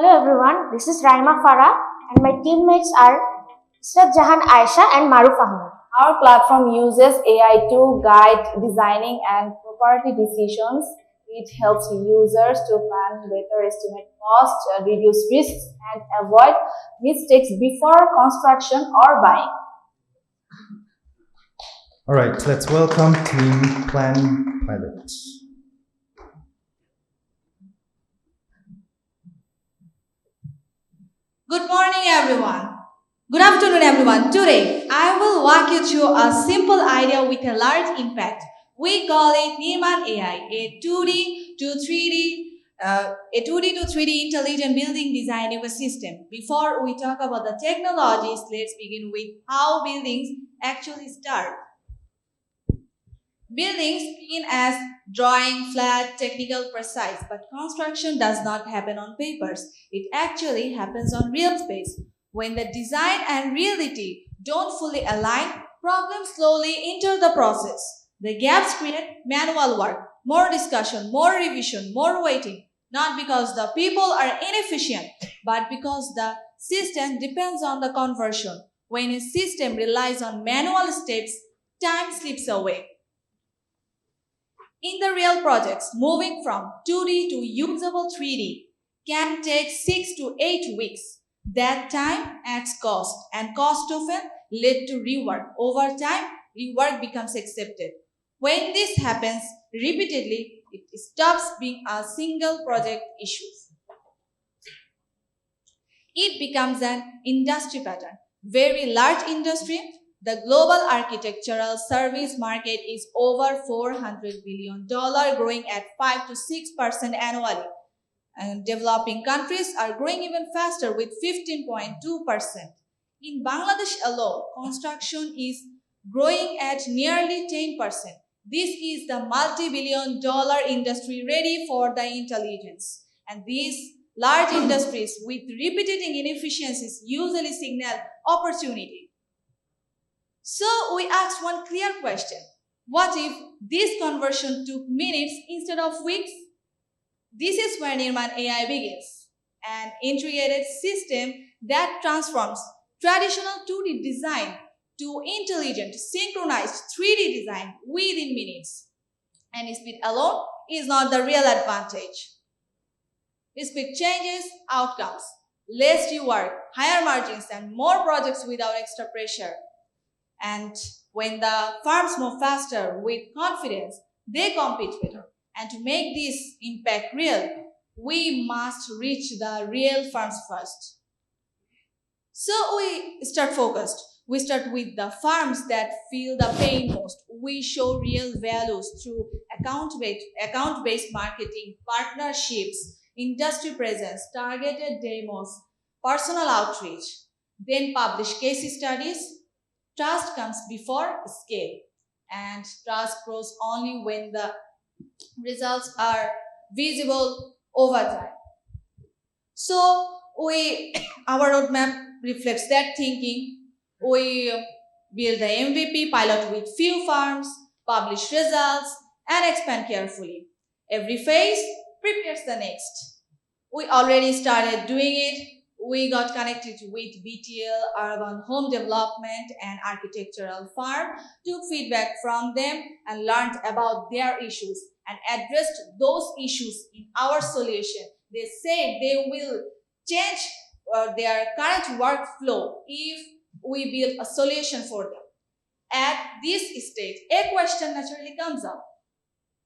Hello everyone, this is Raima Farah and my teammates are Israt Jahan Aisha and Maruf Ahmed. Our platform uses AI to guide designing and property decisions. It helps users to plan better, estimate costs, reduce risks, and avoid mistakes before construction or buying. All right, let's welcome Team Planning Pilot. Good morning, everyone. Good afternoon, everyone. Today, I will walk you through a simple idea with a large impact. We call it Nirman AI, a 2D to 3D, to 3D intelligent building design ecosystem. Before we talk about the technologies, let's begin with how buildings actually start. Buildings begin as drawing, flat, technical, precise, but construction does not happen on papers. It actually happens on real space. When the design and reality don't fully align, problems slowly enter the process. The gaps create manual work, more discussion, more revision, more waiting, not because the people are inefficient, but because the system depends on the conversion. When a system relies on manual steps, time slips away. In the real projects, moving from 2D to usable 3D can take 6 to 8 weeks. That time adds cost, and cost often lead to rework. Over time, rework becomes accepted. When this happens repeatedly, it stops being a single project issue. It becomes an industry pattern. Very large industry. The global architectural service market is over $400 billion, growing at 5 to 6% annually. And developing countries are growing even faster with 15.2%. In Bangladesh alone, construction is growing at nearly 10%. This is the multi-billion dollar industry ready for the intelligence. And these large industries with repeated inefficiencies usually signal opportunity. So we asked one clear question. What if this conversion took minutes instead of weeks? This is where Nirman AI begins, an integrated system that transforms traditional 2D design to intelligent, synchronized 3D design within minutes. And speed alone is not the real advantage. Speed changes outcomes, less rework, higher margins, and more projects without extra pressure. And when the firms move faster with confidence, they compete better. And to make this impact real, we must reach the real firms first. So we start focused. We start with the firms that feel the pain most. We show real values through account-based marketing, partnerships, industry presence, targeted demos, personal outreach. Then publish case studies. Trust comes before scale, and trust grows only when the results are visible over time. So we our roadmap reflects that thinking. We build the MVP pilot with few farms, publish results, and expand carefully. Every phase prepares the next. We already started doing it. We got connected with BTL, urban home development, and architectural firm, took feedback from them, and learned about their issues and addressed those issues in our solution. They said they will change their current workflow if we build a solution for them. At this stage, a question naturally comes up.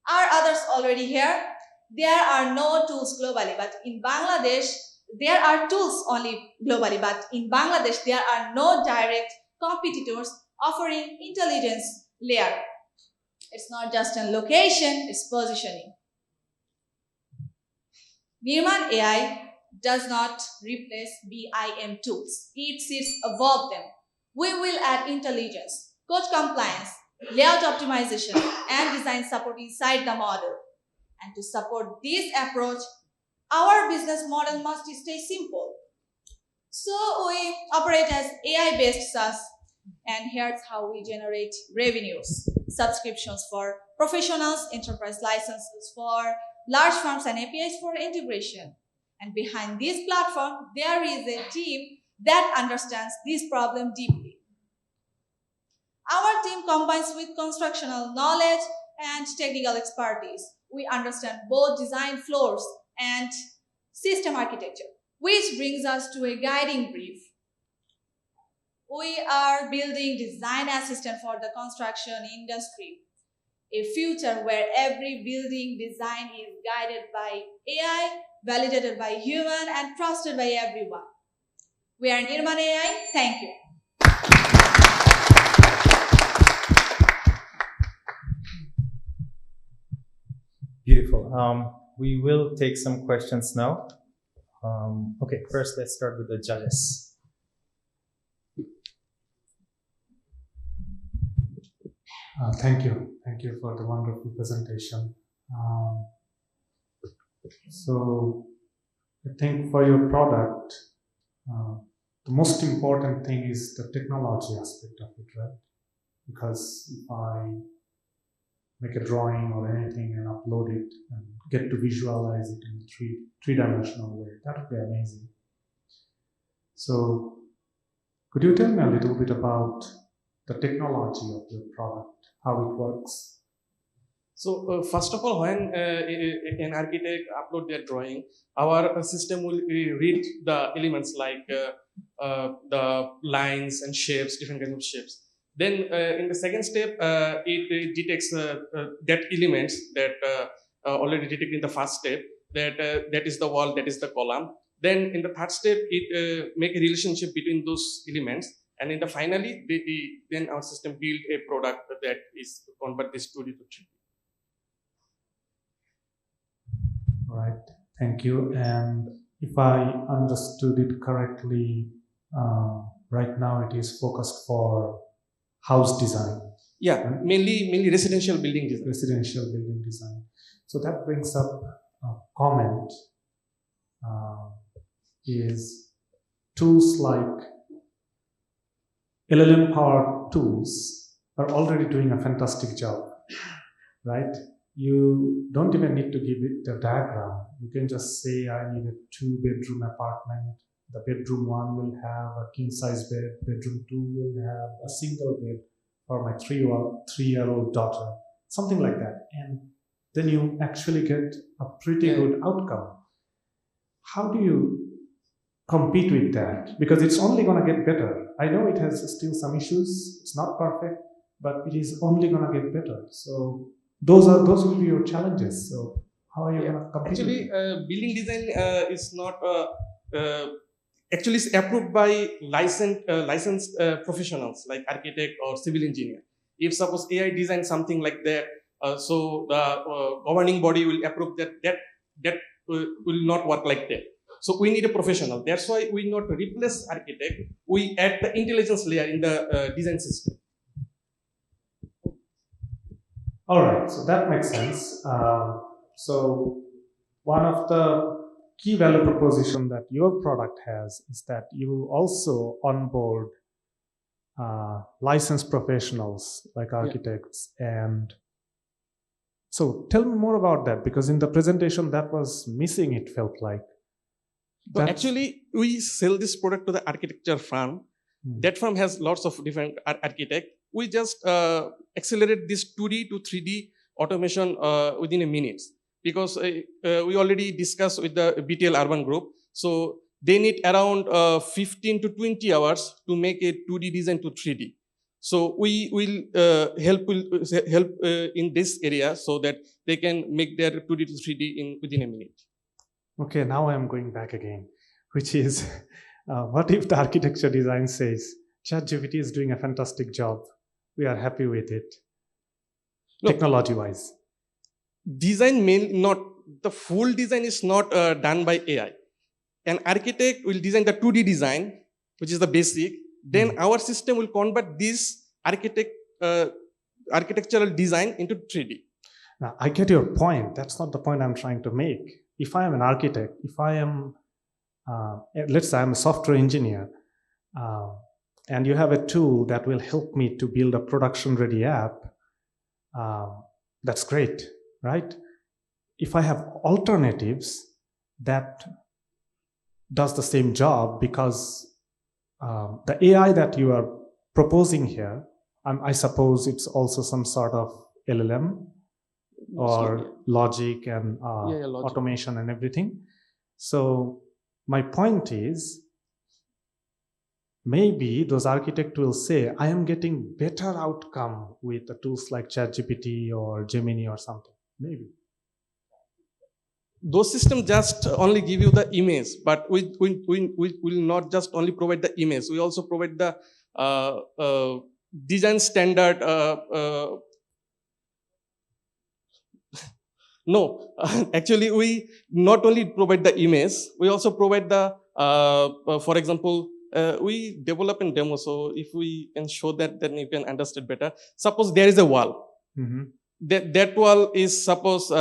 Are others already here? There are no tools globally, but in Bangladesh, there are tools only globally, but in Bangladesh, there are no direct competitors offering intelligence layer. It's not just a location, it's positioning. Nirman AI does not replace BIM tools. It sits above them. We will add intelligence, code compliance, layout optimization, and design support inside the model. And to support this approach, our business model must stay simple. So we operate as AI-based SaaS, and here's how we generate revenues. Subscriptions for professionals, enterprise licenses for large firms, and APIs for integration. And behind this platform, there is a team that understands this problem deeply. Our team combines with constructional knowledge and technical expertise. We understand both design flows and system architecture, which brings us to a guiding brief. We are building design assistant for the construction industry, a future where every building design is guided by AI, validated by human, and trusted by everyone. We are Nirman AI. Thank you. Beautiful. We will take some questions now. Okay, first let's start with the judges. Thank you. Thank you for the wonderful presentation. So I think for your product, the most important thing is the technology aspect of it, right? Because if I make a drawing or anything and upload it and get to visualize it in a three-dimensional way, that would be amazing. So could you tell me a little bit about the technology of your product, how it works? So first of all, when an architect upload their drawing, our system will read the elements like the lines and shapes, different kinds of shapes. Then in the second step, it detects that elements that already detected in the first step, that that is the wall, that is the column. Then in the third step, it make a relationship between those elements. And in the finally, then our system build a product that is convert this 2D to 3D. All right, thank you. And if I understood it correctly, right now it is focused for house design. Yeah, right? mainly residential building design. Residential building design. So that brings up a comment. Is tools like LLM powered tools are already doing a fantastic job, right? You don't even need to give it a diagram. You can just say, I need a 2-bedroom apartment. The bedroom 1 will have a king size bed. Bedroom 2 will have a single bed for my 3-year-old daughter, something like that. And then you actually get a pretty good outcome. How do you compete with that? Because it's only going to get better. I know it has still some issues. It's not perfect, but it is only going to get better. So those will be your challenges. So how are you going to compete? Actually, building design is not actually it's approved by licensed professionals like architect or civil engineer. If suppose AI design something like that, so the governing body will approve that will not work like that. So we need a professional. That's why we not replace architect. We add the intelligence layer in the design system. All right, so that makes sense. So one of the key value proposition that your product has is that you also onboard licensed professionals like architects. And so tell me more about that, because in the presentation that was missing, it felt like. So actually, we sell this product to the architecture firm. That firm has lots of different architects. We just accelerate this 2D to 3D automation within a minute, because we already discussed with the BTL Urban Group. So they need around 15 to 20 hours to make a 2D design to 3D. So we will help in this area so that they can make their 2D to 3D within a minute. Okay, now I'm going back again, which is, what if the architecture design says, ChatGPT is doing a fantastic job. We are happy with it, technology-wise. Design the full design is not done by AI. An architect will design the 2D design, which is the basic. Then our system will convert this architectural design into 3D. Now, I get your point. That's not the point I'm trying to make. If I am an architect, if I am, let's say I'm a software engineer, and you have a tool that will help me to build a production-ready app, that's great, right? If I have alternatives that does the same job, because the AI that you are proposing here, I suppose it's also some sort of LLM or logic and logic. automation and everything. So my point is, maybe those architects will say, I am getting better outcome with the tools like ChatGPT or Gemini or something. Maybe. Those systems just only give you the image, but we will not just only provide the image. We also provide the design standard. No, actually, we not only provide the image, we also provide the, for example, we develop and demo. So if we can show that, then you can understand better. Suppose there is a wall. Mm-hmm. That wall is suppose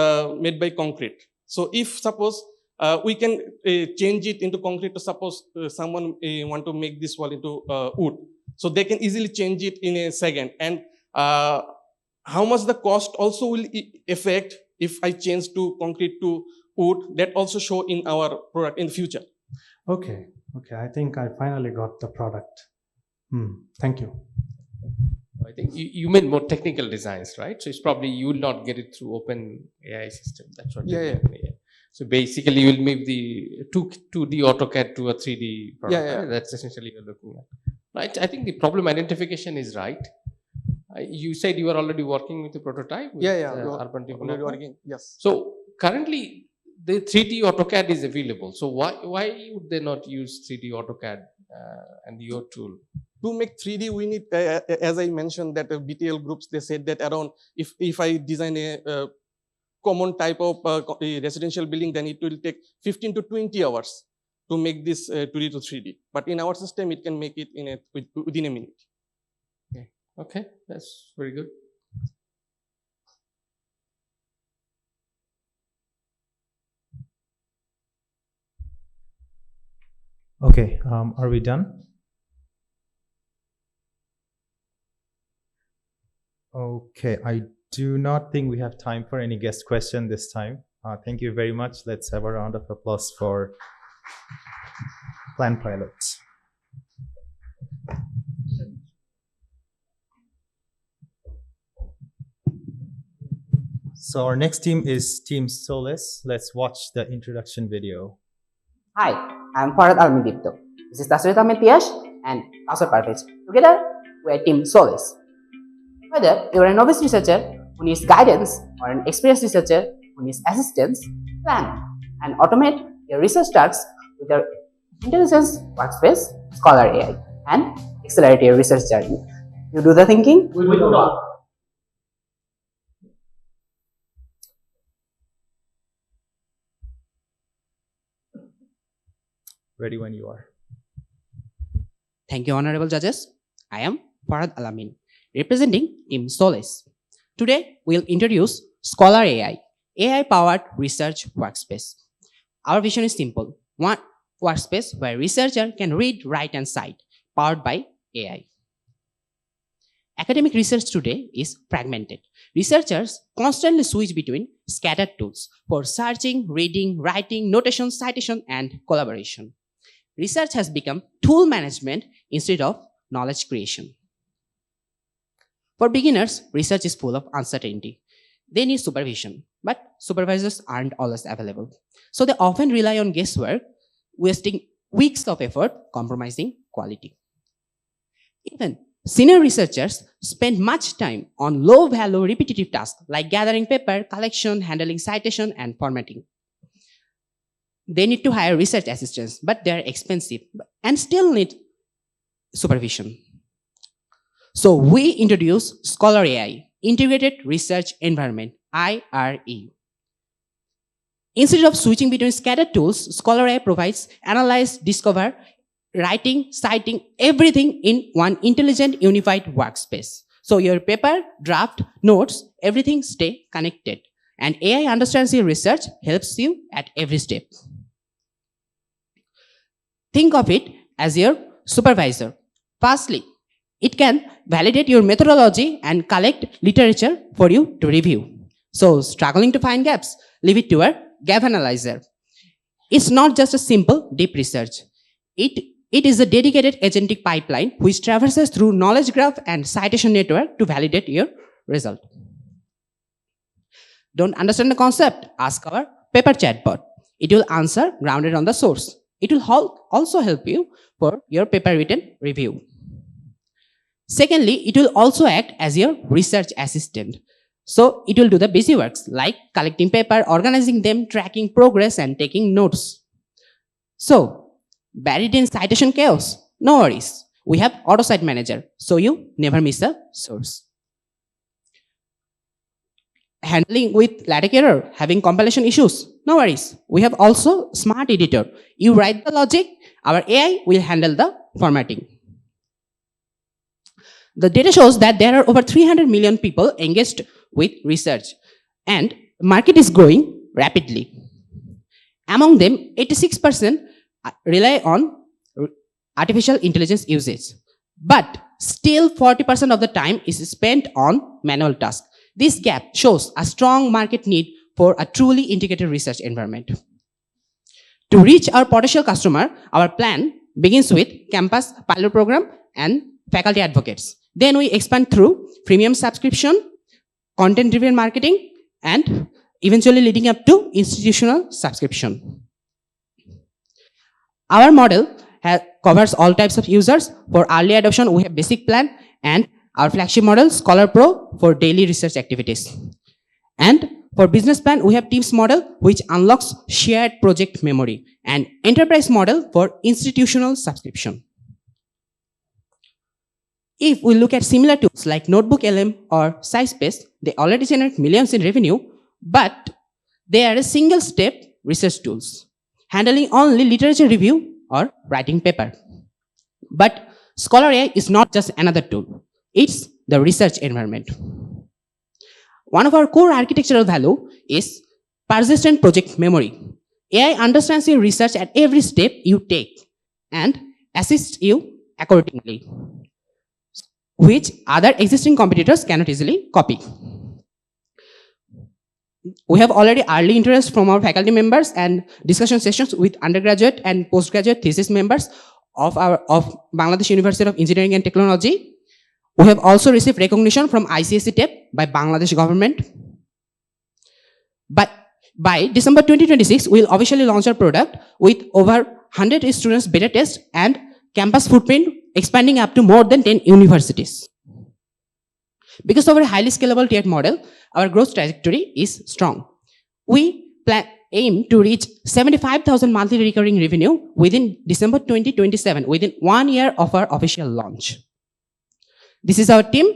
made by concrete. So if suppose we can change it into concrete, to suppose someone want to make this wall into wood, so they can easily change it in a second. And how much the cost also will affect if I change to concrete to wood, that also show in our product in the future. Okay. I think I finally got the product. Thank you. I think you meant more technical designs, right? So it's probably you will not get it through open AI system. That's what. Yeah. So basically, you will move the 2D AutoCAD to a 3D product. Yeah. Right? That's essentially you're looking at, right? I think the problem identification is right. You said you are already working with the prototype. With, urban development. Working. Yes. So currently, the 3D AutoCAD is available. So why would they not use 3D AutoCAD and your tool? To make 3D, we need, as I mentioned, that BTL groups, they said that around, if I design a common type of a residential building, then it will take 15 to 20 hours to make this 2D to 3D. But in our system, it can make it within a minute. Okay, that's very good. Okay, are we done? Okay, I do not think we have time for any guest question this time. Thank you very much. Let's have a round of applause for Plan Pilots. So our next team is Team Solace. Let's watch the introduction video. Hi, I am Farad Almidipto. This is Tasrita Metiash and Asar Parvez. Together, we are Team Solace. Whether you are a novice researcher who needs guidance or an experienced researcher who needs assistance, plan and automate your research tasks with your intelligence workspace, Scholar AI, and accelerate your research journey. You do the thinking, we do the work. Ready when you are. Thank you, honorable judges. I am Farad Alamin, representing Team Solace. Today, we'll introduce Scholar AI, AI-powered research workspace. Our vision is simple: one workspace where researcher can read, write, and cite, powered by AI. Academic research today is fragmented. Researchers constantly switch between scattered tools for searching, reading, writing, notation, citation, and collaboration. Research has become tool management instead of knowledge creation. For beginners, research is full of uncertainty. They need supervision, but supervisors aren't always available. So they often rely on guesswork, wasting weeks of effort, compromising quality. Even senior researchers spend much time on low-value repetitive tasks like gathering paper, collection, handling citation, and formatting. They need to hire research assistants, but they're expensive and still need supervision. So we introduce Scholar AI, Integrated Research Environment, IRE. Instead of switching between scattered tools, Scholar AI provides analyze, discover, writing, citing, everything in one intelligent, unified workspace. So your paper, draft, notes, everything stay connected. And AI understands your research, helps you at every step. Think of it as your supervisor. Firstly, it can validate your methodology and collect literature for you to review. So struggling to find gaps, leave it to a gap analyzer. It's not just a simple deep research. It is a dedicated agentic pipeline which traverses through knowledge graph and citation network to validate your result. Don't understand the concept? Ask our paper chatbot. It will answer grounded on the source. It will also help you for your paper written review. Secondly, it will also act as your research assistant. So it will do the busy works like collecting paper, organizing them, tracking progress, and taking notes. So, buried in citation chaos? No worries. We have AutoCite Manager, so you never miss a source. Handling with LaTeX error, having compilation issues? No worries. We have also Smart Editor. You write the logic, our AI will handle the formatting. The data shows that there are over 300 million people engaged with research, and market is growing rapidly. Among them, 86% rely on artificial intelligence usage, but still 40% of the time is spent on manual tasks. This gap shows a strong market need for a truly integrated research environment. To reach our potential customer, our plan begins with campus pilot program and faculty advocates. Then we expand through premium subscription, content-driven marketing, and eventually leading up to institutional subscription. Our model covers all types of users. For early adoption, we have basic plan, and our flagship model, Scholar Pro, for daily research activities. And for business plan, we have Teams model, which unlocks shared project memory, and enterprise model for institutional subscription. If we look at similar tools like Notebook LM or SciSpace, they already generate millions in revenue, but they are a single-step research tools, handling only literature review or writing paper. But Scholar AI is not just another tool. It's the research environment. One of our core architectural value is persistent project memory. AI understands your research at every step you take and assists you accordingly, which other existing competitors cannot easily copy. We have already early interest from our faculty members and discussion sessions with undergraduate and postgraduate thesis members of Bangladesh University of Engineering and Technology. We have also received recognition from ICSE TEP by Bangladesh government. But by December 2026, we'll officially launch our product with over 100 students beta test and campus footprint expanding up to more than 10 universities. Because of our highly scalable tiered model, our growth trajectory is strong. We aim to reach 75,000 monthly recurring revenue within December 2027, within 1 year of our official launch. This is our team.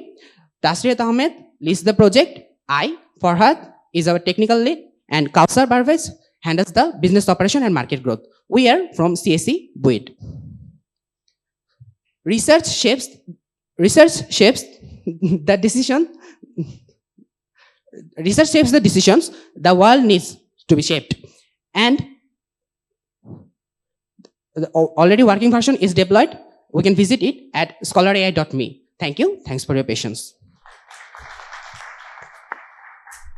Tasriyat Ahmed leads the project. I, Farhad, is our technical lead, and Kausar Barvez handles the business operation and market growth. We are from CSE BUID. Research shapes the decision. Research shapes the decisions the world needs to be shaped. And the already working version is deployed. We can visit it at scholarai.me. Thank you. Thanks for your patience.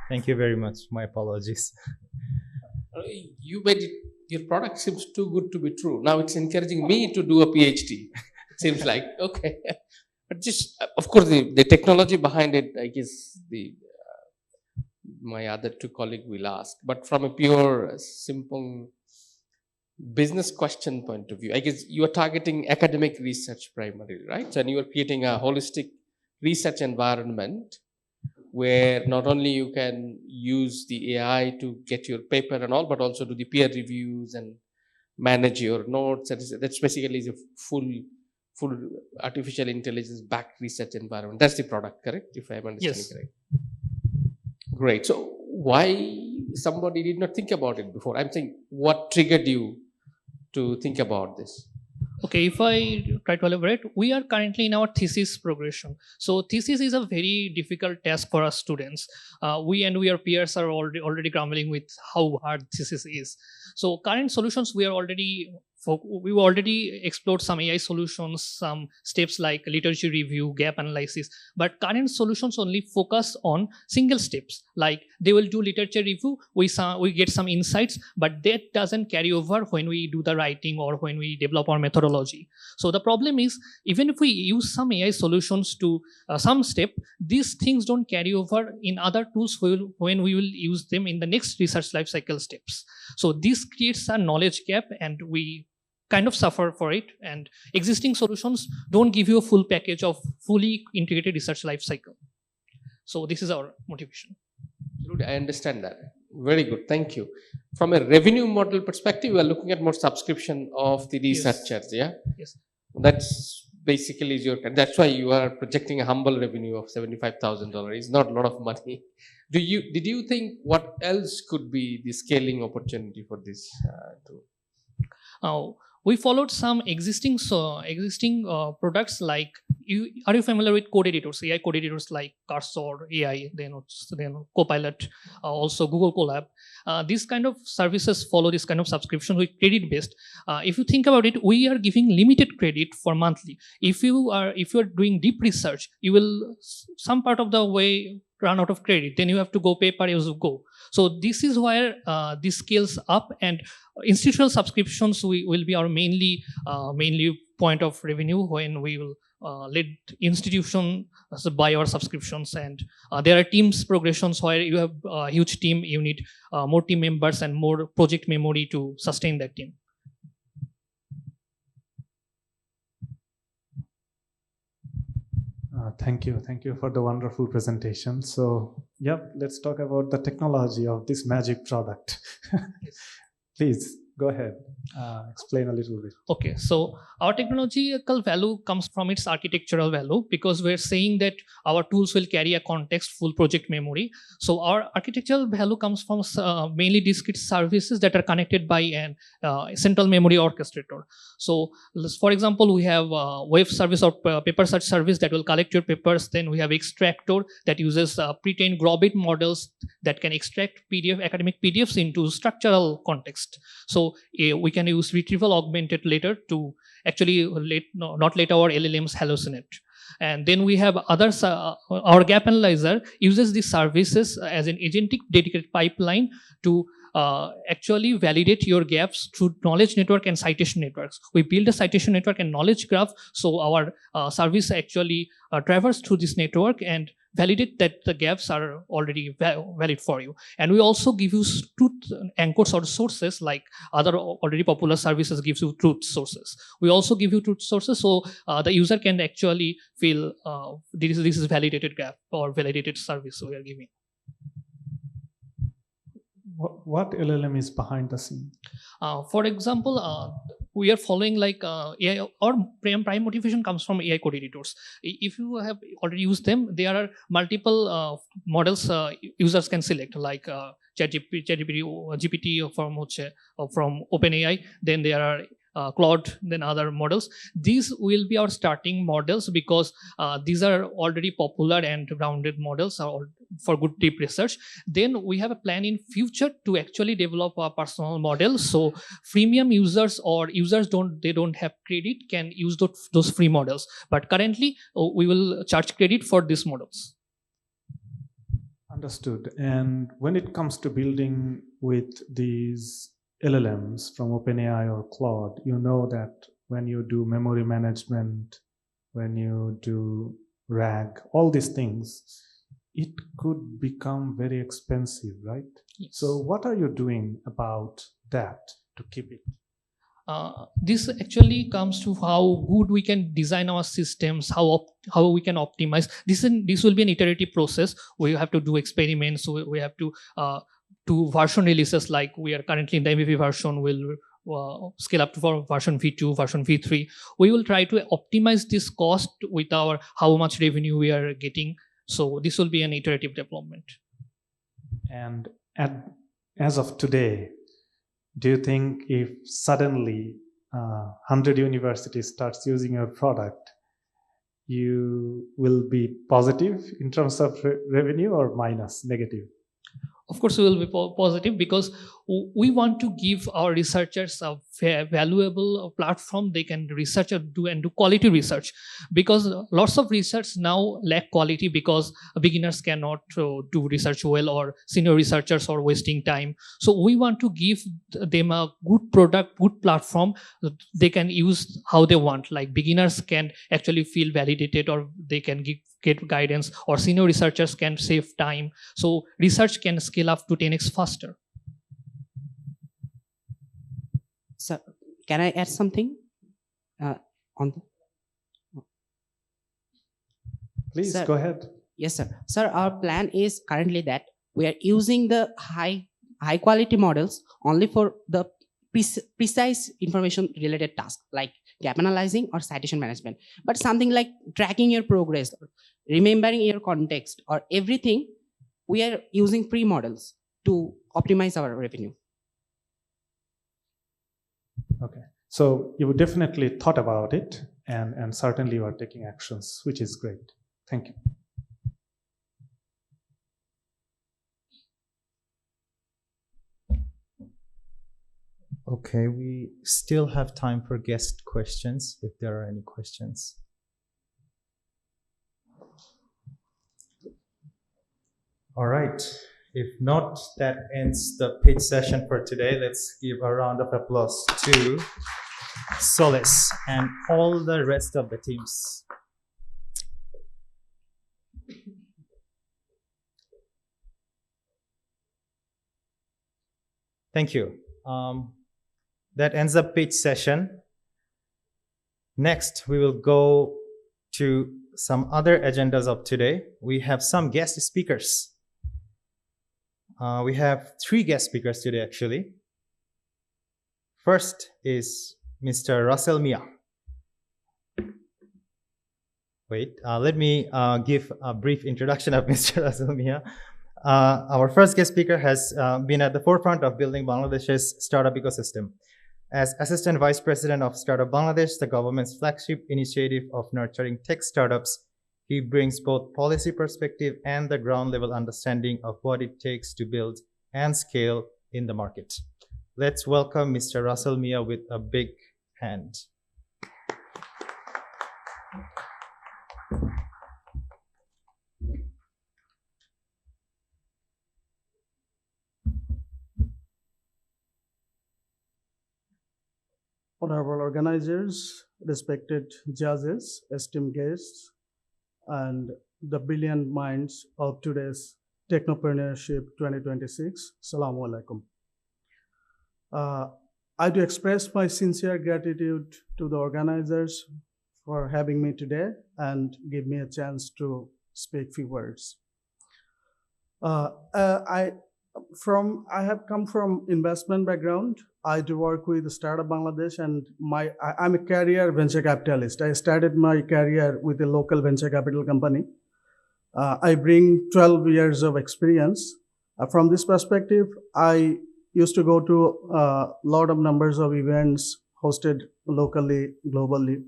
Thank you very much. My apologies. You made it, your product seems too good to be true. Now it's encouraging me to do a PhD. It seems like, okay. But just, of course, the technology behind it, I guess my other two colleagues will ask. But from a pure, simple business question point of view, I guess you are targeting academic research primarily, right? And you are creating a holistic research environment where not only you can use the AI to get your paper and all, but also do the peer reviews and manage your notes. That's basically a full artificial intelligence backed research environment. That's the product, correct? If I'm understanding correct. Great. So why somebody did not think about it before? I'm saying, what triggered you to think about this? Okay, if I try to elaborate, we are currently in our thesis progression. So thesis is a very difficult task for us students. We and our peers are already grumbling with how hard thesis is. So current solutions, we are already we already explored some AI solutions, some steps like literature review, gap analysis, but current solutions only focus on single steps. Like they will do literature review, we get some insights, but that doesn't carry over when we do the writing or when we develop our methodology. So the problem is, even if we use some AI solutions to some step, these things don't carry over in other tools when we will use them in the next research lifecycle steps. So this creates a knowledge gap, and we kind of suffer for it. And existing solutions don't give you a full package of fully integrated research lifecycle. So this is our motivation. Absolutely, I understand that. Very good, thank you. From a revenue model perspective, we are looking at more subscription of the researchers. Yeah. Yes. That's basically that's why you are projecting a humble revenue of $75,000. It's not a lot of money. Did you think what else could be the scaling opportunity for this tool? We followed some existing products like, are you familiar with code editors, AI code editors like Cursor AI, then Copilot, also Google Colab. These kind of services follow this kind of subscription with credit based. If you think about it, we are giving limited credit for monthly. If you are doing deep research, you will some part of the way run out of credit, then you have to go pay per as you go. So this is where this scales up, and institutional subscriptions will be our mainly point of revenue when we will let institutions buy our subscriptions. And there are teams progressions where you have a huge team, you need more team members and more project memory to sustain that team. Thank you for the wonderful presentation. So, yep, let's talk about the technology of this magic product. Please go ahead, explain a little bit. Okay, so our technological value comes from its architectural value, because we're saying that our tools will carry a context-full project memory. So our architectural value comes from mainly discrete services that are connected by an central memory orchestrator. So for example, we have web service or paper search service that will collect your papers. Then we have extractor that uses pre-trained Grobit models that can extract academic PDFs into structural context. So we can use retrieval augmented later to actually not let our LLMs hallucinate. And then we have others. Our gap analyzer uses these services as an agentic dedicated pipeline to actually validate your gaps through knowledge network and citation networks. We build a citation network and knowledge graph, so our service actually traverse through this network and validate that the gaps are already valid for you. And we also give you truth anchors or sources, like other already popular services gives you truth sources. We also give you truth sources, so the user can actually feel this is validated gap or validated service we are giving. What LLM is behind the scene? For example, we are following like AI, or prime motivation comes from AI code editors. If you have already used them, there are multiple models users can select, like ChatGPT, GPT from OpenAI. Then there are Claude, then other models. These will be our starting models, because these are already popular and grounded models for good deep research. Then we have a plan in future to actually develop a personal model, so freemium users or users don't have credit can use those free models. But currently we will charge credit for these models. Understood. And when it comes to building with these LLMs from OpenAI or Claude, you know that when you do memory management, when you do RAG, all these things, it could become very expensive, right? Yes. So what are you doing about that to keep it? This actually comes to how good we can design our systems, how we can optimize. This will be an iterative process. We have to do experiments. We have to do version releases, like we are currently in the MVP version. We'll scale up to version V2, version V3. We will try to optimize this cost with our how much revenue we are getting. So this will be an iterative development. And as of today, do you think if suddenly 100 universities starts using your product, you will be positive in terms of revenue or minus, negative? Of course, we will be positive, because we want to give our researchers a valuable platform they can research and do quality research, because lots of research now lack quality because beginners cannot do research well, or senior researchers are wasting time. So we want to give them a good product, good platform that they can use how they want. Like beginners can actually feel validated, or they can get guidance, or senior researchers can save time. So research can scale up to 10x faster. So can I add something on? Please Sir. go ahead. Yes, sir. Sir, our plan is currently that we are using the high quality models only for the precise information related tasks like gap analyzing or citation management. But something like tracking your progress, or remembering your context, or everything, we are using pre-models to optimize our revenue. Okay. So you definitely thought about it, and certainly you are taking actions, which is great. Thank you. Okay, we still have time for guest questions, if there are any questions. All right. If not, that ends the pitch session for today. Let's give a round of applause to Solace and all the rest of the teams. Thank you. That ends the pitch session. Next, we will go to some other agendas of today. We have some guest speakers. We have 3 guest speakers today, actually. First is Mr. Russell Mia. Wait, let me give a brief introduction of Mr. Russell Mia. Our first guest speaker has been at the forefront of building Bangladesh's startup ecosystem. As Assistant Vice President of Startup Bangladesh, the government's flagship initiative of nurturing tech startups, he brings both policy perspective and the ground level understanding of what it takes to build and scale in the market. Let's welcome Mr. Russell Mia with a big hand. Honorable organizers, respected judges, esteemed guests, and the brilliant minds of today's Technopreneurship 2026, Assalamu alaikum. I do express my sincere gratitude to the organizers for having me today and give me a chance to speak few words. I have come from investment background. I do work with Startup Bangladesh, and I'm a career venture capitalist. I started my career with a local venture capital company. I bring 12 years of experience. From this perspective, I used to go to a lot of numbers of events hosted locally, globally.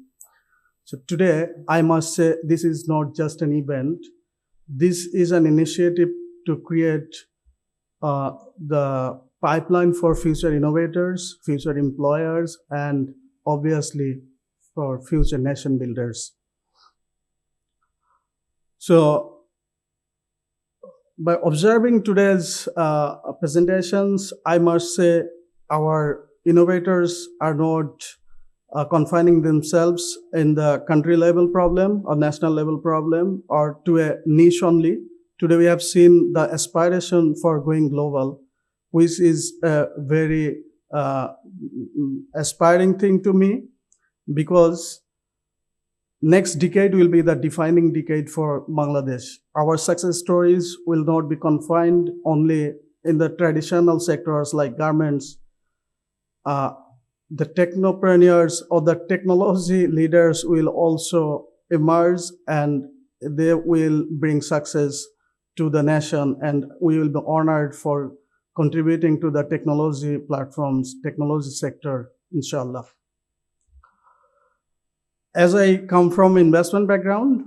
So today, I must say this is not just an event. This is an initiative to create the pipeline for future innovators, future employers, and obviously for future nation builders. So by observing today's presentations, I must say our innovators are not confining themselves in the country level problem or national level problem or to a niche only. Today we have seen the aspiration for going global, which is a very aspiring thing to me, because next decade will be the defining decade for Bangladesh. Our success stories will not be confined only in the traditional sectors like garments. The technopreneurs or the technology leaders will also emerge, and they will bring success to the nation, and we will be honored for contributing to the technology platforms, technology sector, inshallah. As I come from investment background,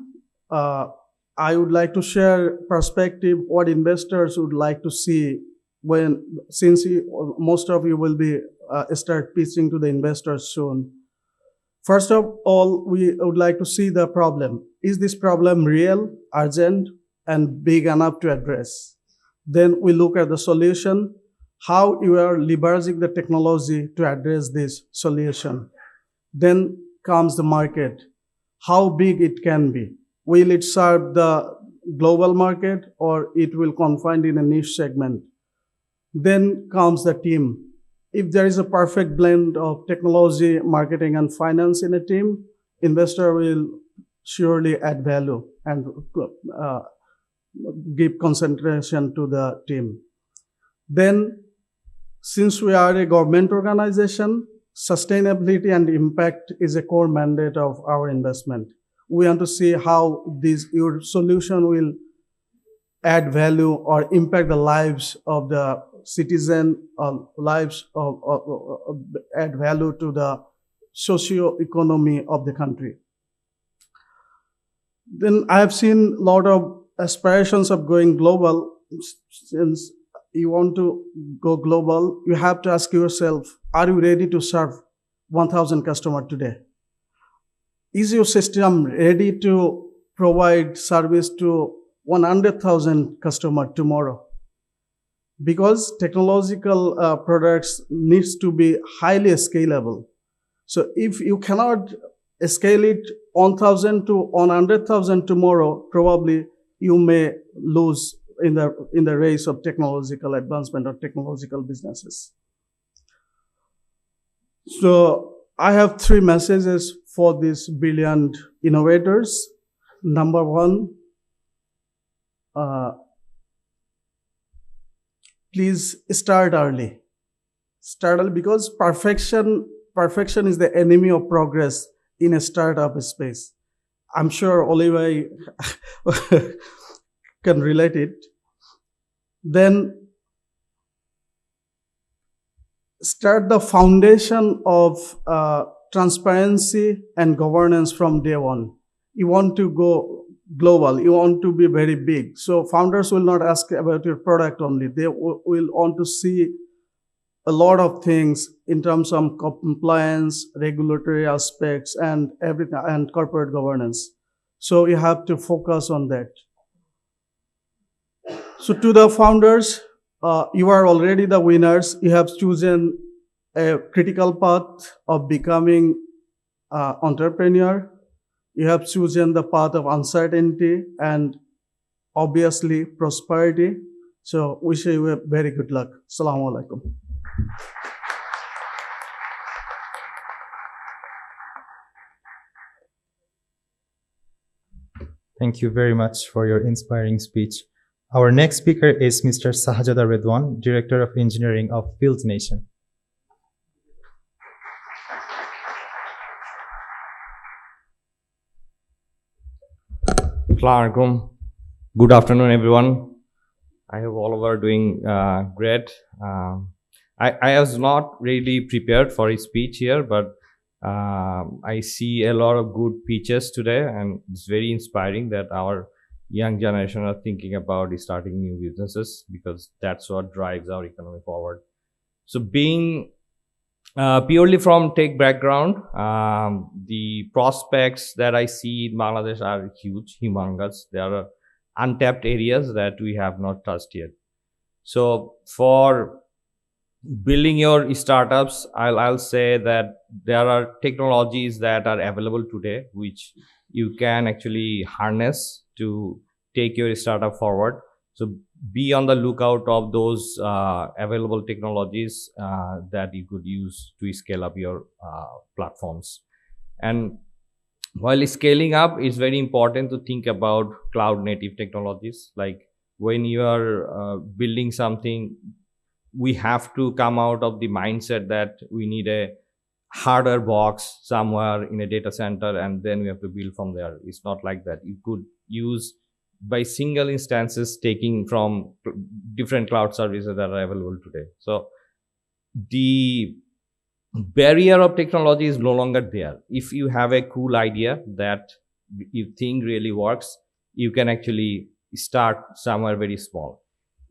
I would like to share perspective what investors would like to see since most of you will be start pitching to the investors soon. First of all, we would like to see the problem. Is this problem real, urgent, and big enough to address? Then we look at the solution, how you are leveraging the technology to address this solution. Then comes the market, how big it can be. Will it serve the global market or it will confine in a niche segment? Then comes the team. If there is a perfect blend of technology, marketing, and finance in a team, investor will surely add value and give concentration to the team. Then, since we are a government organization, sustainability and impact is a core mandate of our investment. We want to see how your solution will add value or impact the lives of the citizen, add value to the socio-economy of the country. Then I have seen a lot of aspirations of going global. Since you want to go global, you have to ask yourself, are you ready to serve 1,000 customers today? Is your system ready to provide service to 100,000 customers tomorrow? Because technological products needs to be highly scalable. So if you cannot scale it 1,000 to 100,000 tomorrow, probably you may lose in the race of technological advancement or technological businesses. So I have 3 messages for these brilliant innovators. Number 1, please start early. Start early because perfection is the enemy of progress in a startup space. I'm sure Oliver can relate it. Then start the foundation of transparency and governance from day one. You want to go global, you want to be very big. So founders will not ask about your product only. They will want to see a lot of things in terms of compliance, regulatory aspects, and everything, and corporate governance. So you have to focus on that. So to the founders, you are already the winners. You have chosen a critical path of becoming an entrepreneur. You have chosen the path of uncertainty and obviously prosperity. So wish you a very good luck. Assalamu alaikum. Thank you very much for your inspiring speech. Our next speaker is Mr. Sahajada Redwan, Director of Engineering of Field Nation. Assalamualaikum. Good afternoon, everyone. I hope all of are doing great. I was not really prepared for his speech here, but I see a lot of good pitches today, and it's very inspiring that our young generation are thinking about starting new businesses, because that's what drives our economy forward. So being purely from tech background, the prospects that I see in Bangladesh are huge, humongous. There are untapped areas that we have not touched yet. So for building your startups, I'll say that there are technologies that are available today, which you can actually harness to take your startup forward. So be on the lookout of those available technologies that you could use to scale up your platforms. And while scaling up, it's very important to think about cloud native technologies. Like when you are building something, we have to come out of the mindset that we need a hardware box somewhere in a data center and then we have to build from there. It's not like that. You could use by single instances taking from different cloud services that are available today. So the barrier of technology is no longer there. If you have a cool idea that you think really works, you can actually start somewhere very small.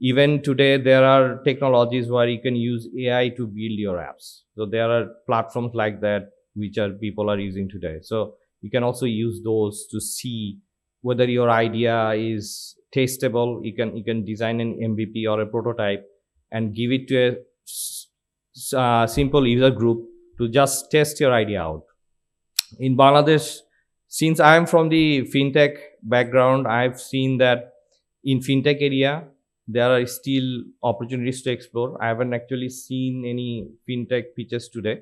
Even today, there are technologies where you can use AI to build your apps. So there are platforms like that which are people are using today. So you can also use those to see whether your idea is testable. You can design an MVP or a prototype and give it to a simple user group to just test your idea out. In Bangladesh, since I am from the fintech background, I've seen that in fintech area, there are still opportunities to explore. I haven't actually seen any fintech pitches today.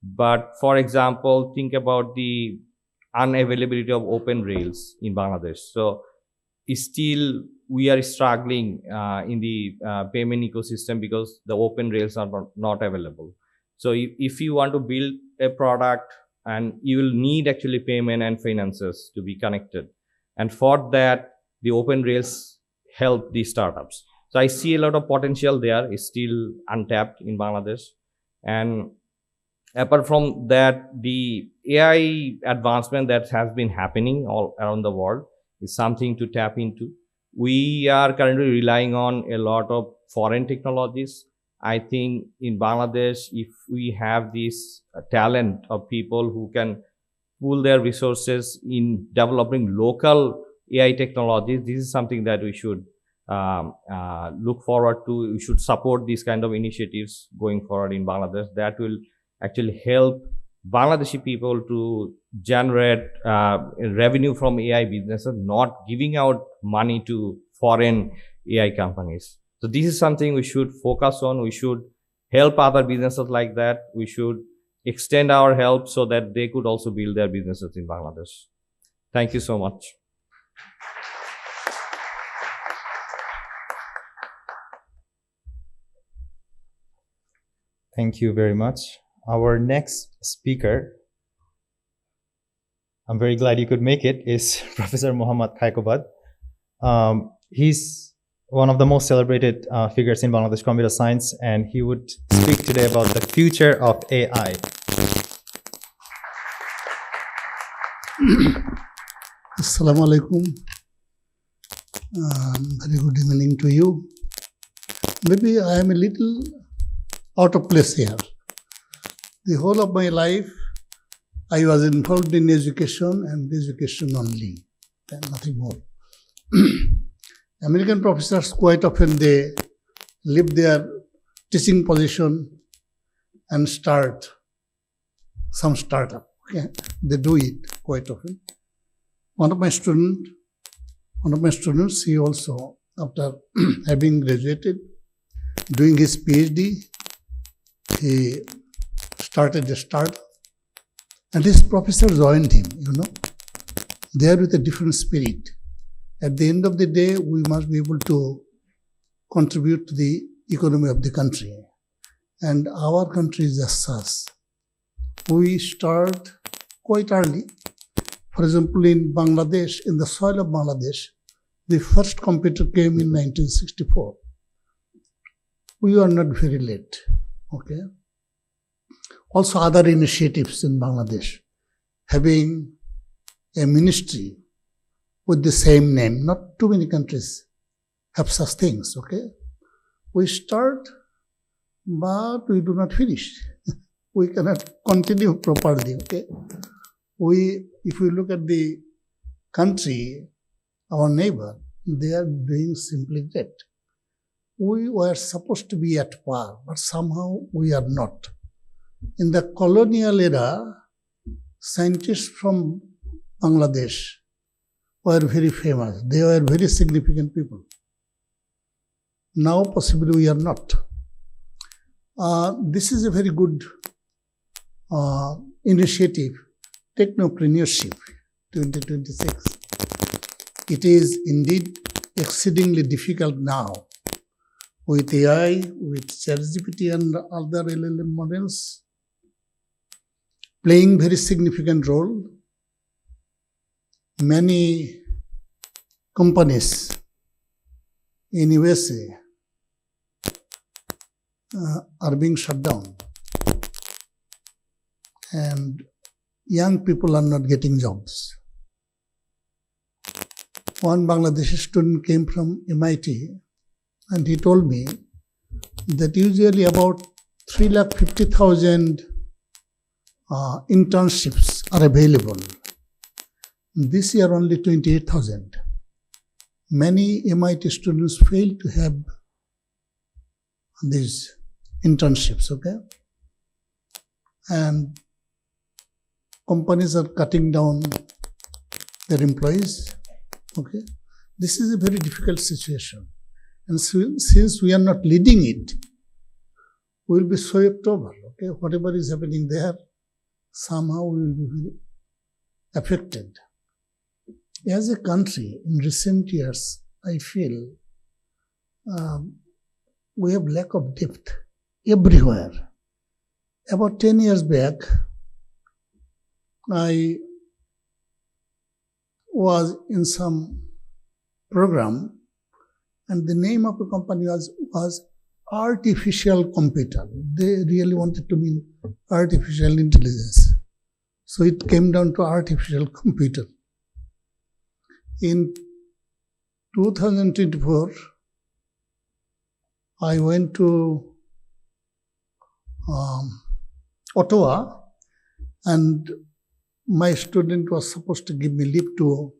But for example, think about the unavailability of open rails in Bangladesh. So still we are struggling in the payment ecosystem because the open rails are not available. So if you want to build a product, and you will need actually payment and finances to be connected. And for that, the open rails help the startups. So I see a lot of potential there is still untapped in Bangladesh. And apart from that, the AI advancement that has been happening all around the world is something to tap into. We are currently relying on a lot of foreign technologies. I think in Bangladesh, if we have this talent of people who can pool their resources in developing local AI technologies, this is something that we should look forward to. We should support these kind of initiatives going forward in Bangladesh. That will actually help Bangladeshi people to generate revenue from AI businesses, not giving out money to foreign AI companies. So this is something we should focus on. We should help other businesses like that. We should extend our help so that they could also build their businesses in Bangladesh. Thank you so much. Thank you very much. Our next speaker, I'm very glad you could make it, is Professor Muhammad Kaikobad. He's one of the most celebrated figures in Bangladesh computer science, and he would speak today about the future of AI. Assalamu alaikum. Very good evening to you. Maybe I am a little out of place here. The whole of my life, I was involved in education and education only, and nothing more. American professors quite often they leave their teaching position and start some startup. Okay, they do it quite often. One of my students, he also, after having graduated, doing his PhD, he started a startup, and his professor joined him. They are with a different spirit. At the end of the day, we must be able to contribute to the economy of the country. And our country is as such. We start quite early. For example, in Bangladesh, in the soil of Bangladesh, the first computer came in 1964. We are not very late. Okay. Also, other initiatives in Bangladesh, having a ministry with the same name. Not too many countries have such things, okay? We start, but we do not finish. We cannot continue properly, okay? If we look at the country, our neighbor, they are doing simply great. We were supposed to be at par, but somehow we are not. In the colonial era, scientists from Bangladesh were very famous. They were very significant people. Now, possibly, we are not. This is a very good initiative, Technopreneurship 2026. It is indeed exceedingly difficult now with AI, with ChatGPT and other LLM models playing very significant role. Many companies in USA are being shut down, and young people are not getting jobs. One Bangladeshi student came from MIT and he told me that usually about 350,000 internships are available. This year only 28,000. Many MIT students fail to have these internships, okay? And companies are cutting down their employees, okay? This is a very difficult situation. And since we are not leading it, we will be swept over, okay? Whatever is happening there, somehow we will be very affected. As a country, in recent years, I feel we have lack of depth everywhere. About 10 years back, I was in some program, and the name of the company was artificial computer. They really wanted to mean artificial intelligence. So it came down to artificial computer. In 2024, I went to Ottawa, and my student was supposed to give me leave to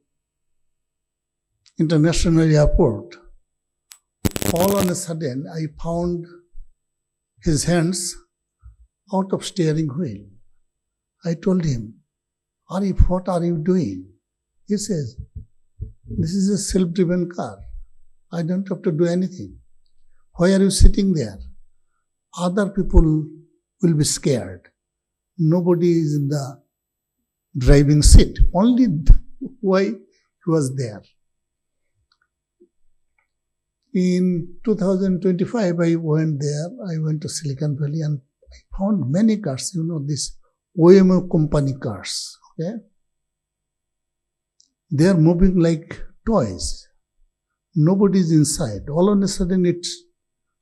international airport. All on a sudden, I found his hands out of steering wheel. I told him, Arif, what are you doing? He says, this is a self-driven car. I don't have to do anything. Why are you sitting there? Other people will be scared. Nobody is in the driving seat. Only why he was there. In 2025, I went there. I went to Silicon Valley and I found many cars, these OMO company cars. Okay? They are moving like toys. Nobody is inside. All of a sudden it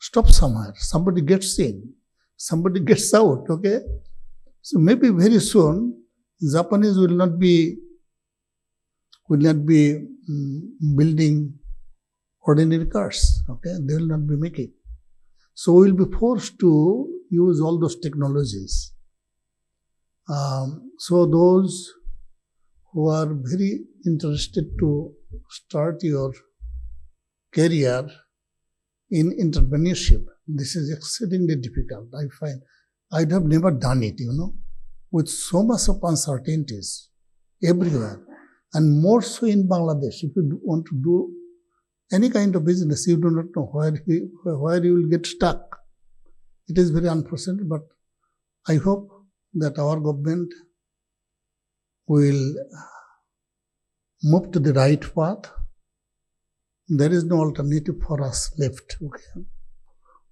stops somewhere. Somebody gets in. Somebody gets out. Okay? So maybe very soon, Japanese will not be building ordinary cars. Okay? They will not be making. So we will be forced to use all those technologies. So those who are very interested to start your career in entrepreneurship, this is exceedingly difficult. I find I'd have never done it, with so much of uncertainties everywhere, and more so in Bangladesh. If you want to do any kind of business, you do not know where you will get stuck. It is very unfortunate, but I hope that our government will move to the right path. There is no alternative for us left. Okay?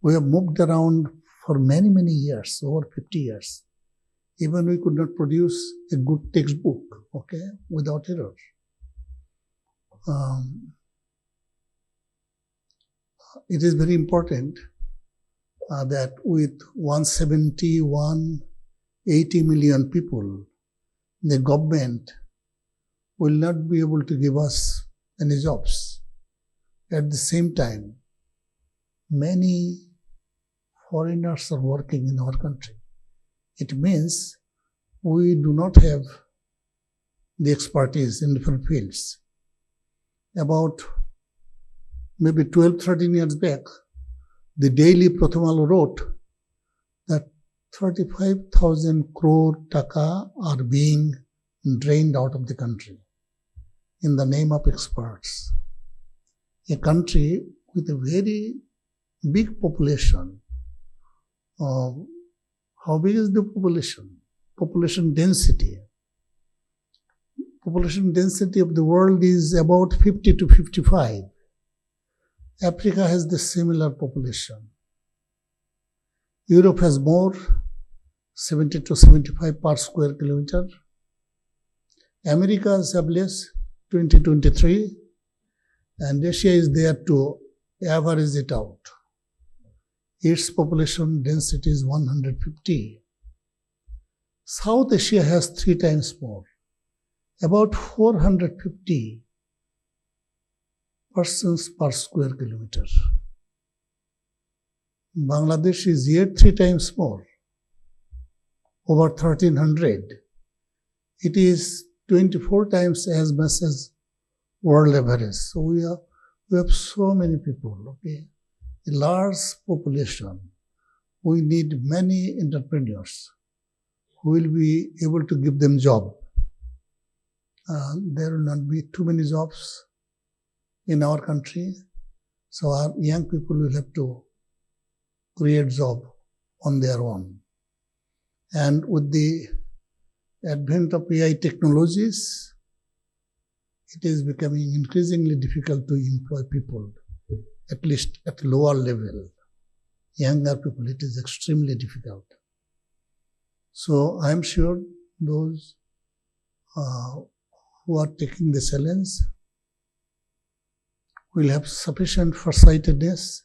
We have moved around for many, many years, over 50 years. Even we could not produce a good textbook, okay, without error. It is very important that with 170, 180 million people, the government will not be able to give us any jobs. At the same time, many foreigners are working in our country. It means we do not have the expertise in different fields. About maybe 12, 13 years back, the Daily Prathamal wrote that 35,000 crore taka are being drained out of the country in the name of experts. A country with a very big population. How big is the population? Population density. Population density of the world is about 50 to 55. Africa has the similar population. Europe has more, 70 to 75 per square kilometer. America has less, 2023. And Asia is there to average it out. Its population density is 150. South Asia has 3 times more, about 450 persons per square kilometer. Bangladesh is yet 3 times more, over 1300. It is 24 times as much as world average. So we have so many people, okay? A large population. We need many entrepreneurs who will be able to give them job. There will not be too many jobs in our country. So our young people will have to create job on their own. And with the advent of AI technologies, it is becoming increasingly difficult to employ people, at least at lower level. Younger people, it is extremely difficult. So I'm sure those who are taking the challenge will have sufficient foresightedness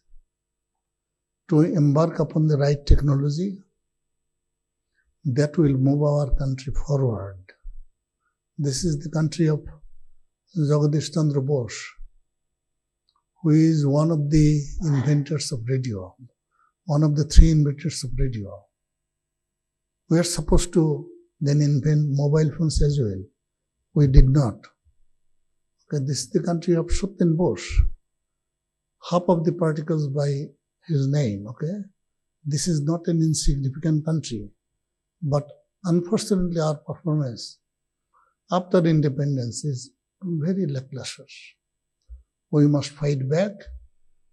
to embark upon the right technology that will move our country forward. This is the country of Jagadish Chandra Bose, who is one of the inventors of radio, one of the 3 inventors of radio. We are supposed to then invent mobile phones as well. We did not. Okay, this is the country of Satyam Bose. Half of the particles by his name, okay? This is not an insignificant country. But unfortunately, our performance after independence is very lackluster. We must fight back,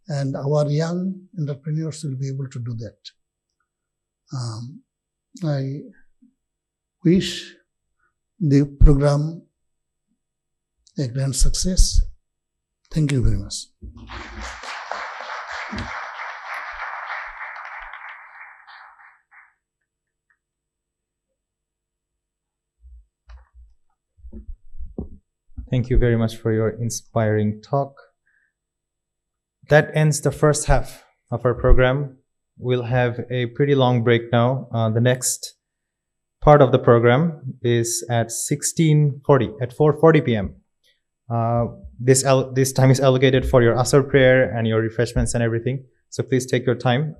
and our young entrepreneurs will be able to do that. I wish the program a grand success. Thank you very much. Thank you very much for your inspiring talk. That ends the first half of our program. We'll have a pretty long break now. The next part of the program is at 16:40, at 4:40 p.m. This time is allocated for your Asr prayer and your refreshments and everything. So please take your time.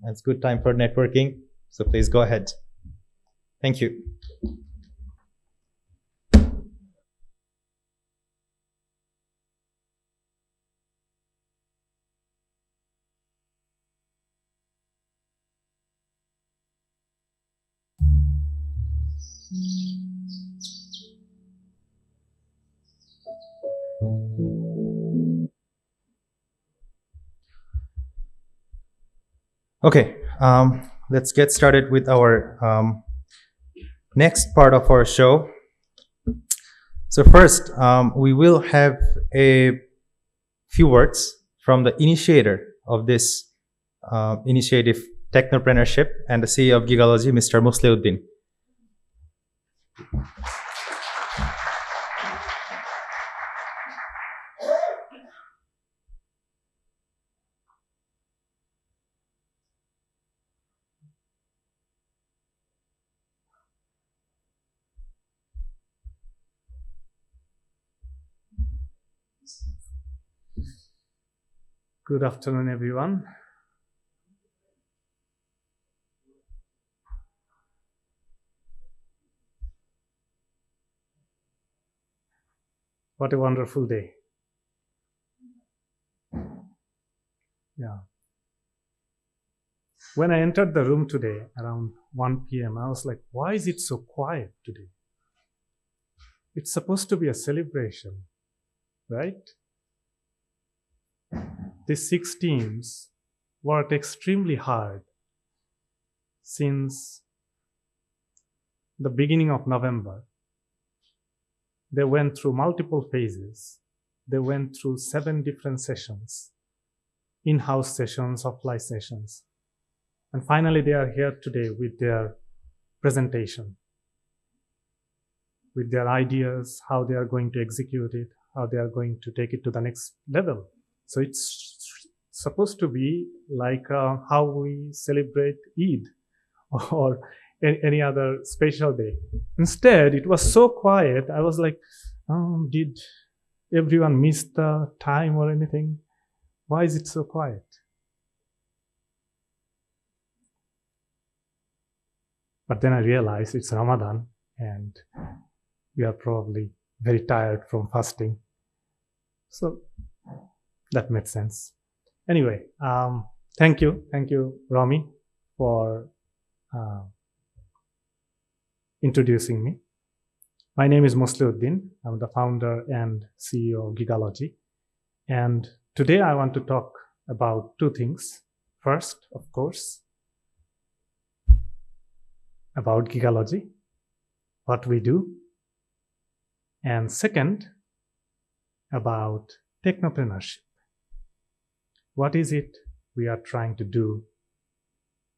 It's good time for networking. So please go ahead. Thank you. Okay, let's get started with our next part of our show. So first, we will have a few words from the initiator of this initiative, Technopreneurship, and the CEO of Gigalogy, Mr. Musliuddin. Good afternoon, everyone. What a wonderful day. Yeah. When I entered the room today around 1 p.m., I was like, why is it so quiet today? It's supposed to be a celebration, right? These 6 teams worked extremely hard since the beginning of November. They went through multiple phases. They went through 7 different sessions, in-house sessions, offline sessions. And finally, they are here today with their presentation, with their ideas, how they are going to execute it, how they are going to take it to the next level. So it's supposed to be like how we celebrate Eid or any other special day. Instead, it was so quiet. I was like, oh, did everyone miss the time or anything? Why is it so quiet? But then I realized it's Ramadan and we are probably very tired from fasting. So that made sense. Anyway, thank you, Rami, for introducing me. My name is Musliuddin. I'm the founder and CEO of Gigalogy. And today I want to talk about two things. First, of course, about Gigalogy, what we do. And second, about technopreneurship. What is it we are trying to do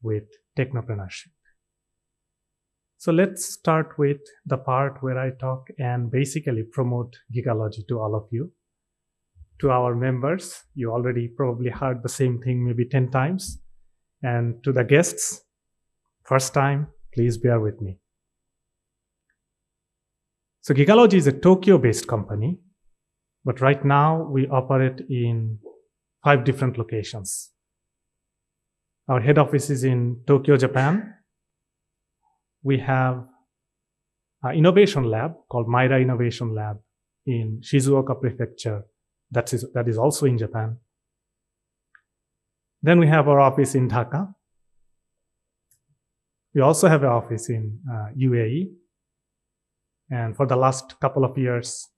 with technopreneurship? So let's start with the part where I talk and basically promote Gigalogy to all of you. To our members, you already probably heard the same thing maybe 10 times. And to the guests, first time, please bear with me. So Gigalogy is a Tokyo-based company, but right now we operate in 5 different locations. Our head office is in Tokyo, Japan. We have an innovation lab called Maira Innovation Lab in Shizuoka Prefecture. That is also in Japan. Then we have our office in Dhaka. We also have an office in UAE. And for the last couple of years,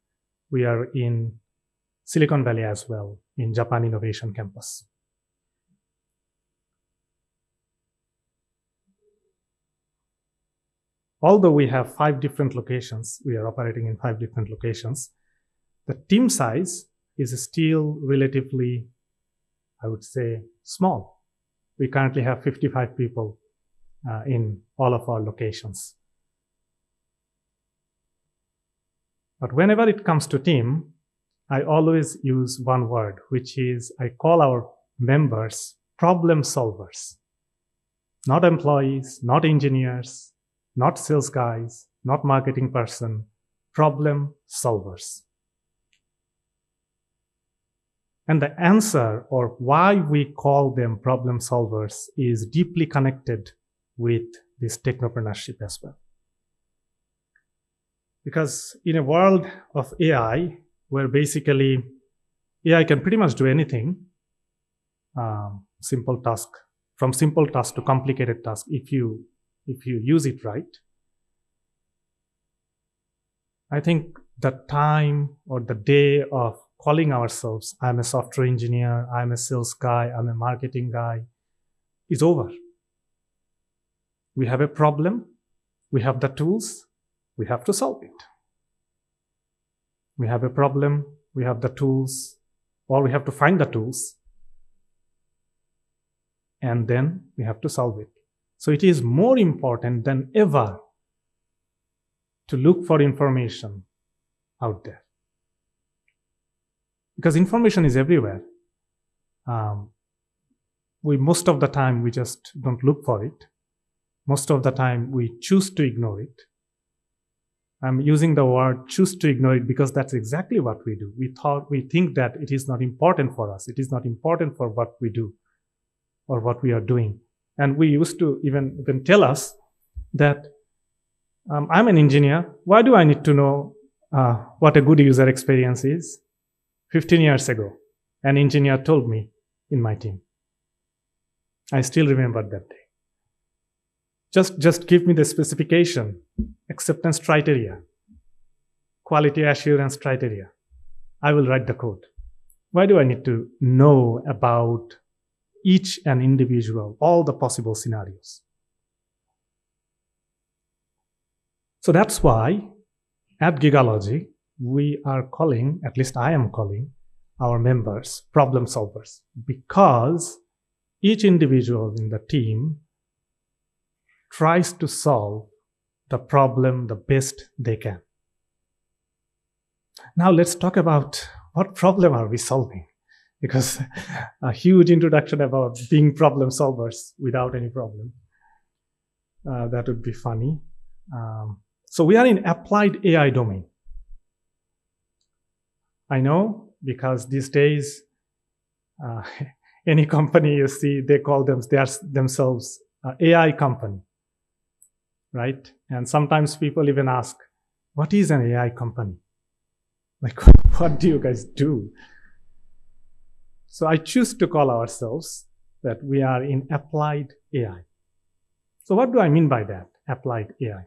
we are in Silicon Valley as well, in Japan Innovation Campus. Although we have 5 different locations, we are operating in 5 different locations, the team size is still relatively, I would say, small. We currently have 55 people in all of our locations. But whenever it comes to team, I always use one word, which is I call our members problem solvers. Not employees, not engineers, not sales guys, not marketing person, problem solvers. And the answer, or why we call them problem solvers, is deeply connected with this technopreneurship as well. Because in a world of AI, where basically AI can pretty much do anything, simple task, from simple task to complicated task, if you use it right, I think the time or the day of calling ourselves, I'm a software engineer, I'm a sales guy, I'm a marketing guy, is over. We have a problem, we have the tools, we have to solve it. We have a problem, we have the tools, or we have to find the tools, and then we have to solve it. So it is more important than ever to look for information out there. Because information is everywhere. Most of the time, we just don't look for it. Most of the time, we choose to ignore it. I'm using the word choose to ignore it because that's exactly what we do. We think that it is not important for us. It is not important for what we do or what we are doing. And we used to even tell us that I'm an engineer. Why do I need to know what a good user experience is? 15 years ago, an engineer told me in my team. I still remember that day. Just give me the specification, acceptance criteria, quality assurance criteria. I will write the code. Why do I need to know about each and individual, all the possible scenarios? So that's why at Gigalogy, we are calling, at least I am calling, our members problem solvers, because each individual in the team tries to solve the problem the best they can. Now let's talk about what problem are we solving, because a huge introduction about being problem solvers without any problem, that would be funny. So we are in applied AI domain. I know, because these days, any company you see, they call themselves AI company. right? And sometimes people even ask, what is an AI company? Like, what do you guys do? So I choose to call ourselves that we are in applied AI. So what do I mean by that, applied AI?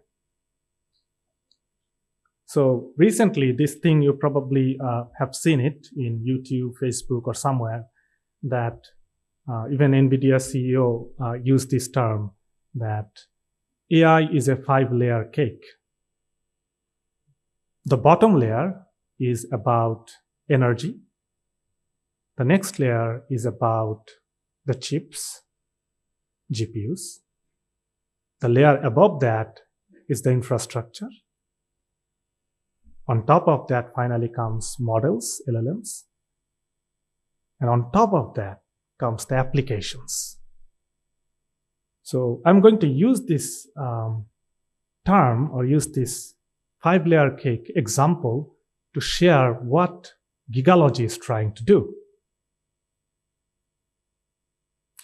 So recently, this thing, you probably have seen it in YouTube, Facebook, or somewhere, that even NVIDIA CEO used this term, that AI is a 5-layer cake. The bottom layer is about energy. The next layer is about the chips, GPUs. The layer above that is the infrastructure. On top of that finally comes models, LLMs. And on top of that comes the applications. So I'm going to use this term, or use this 5-layer cake example to share what Gigalogy is trying to do.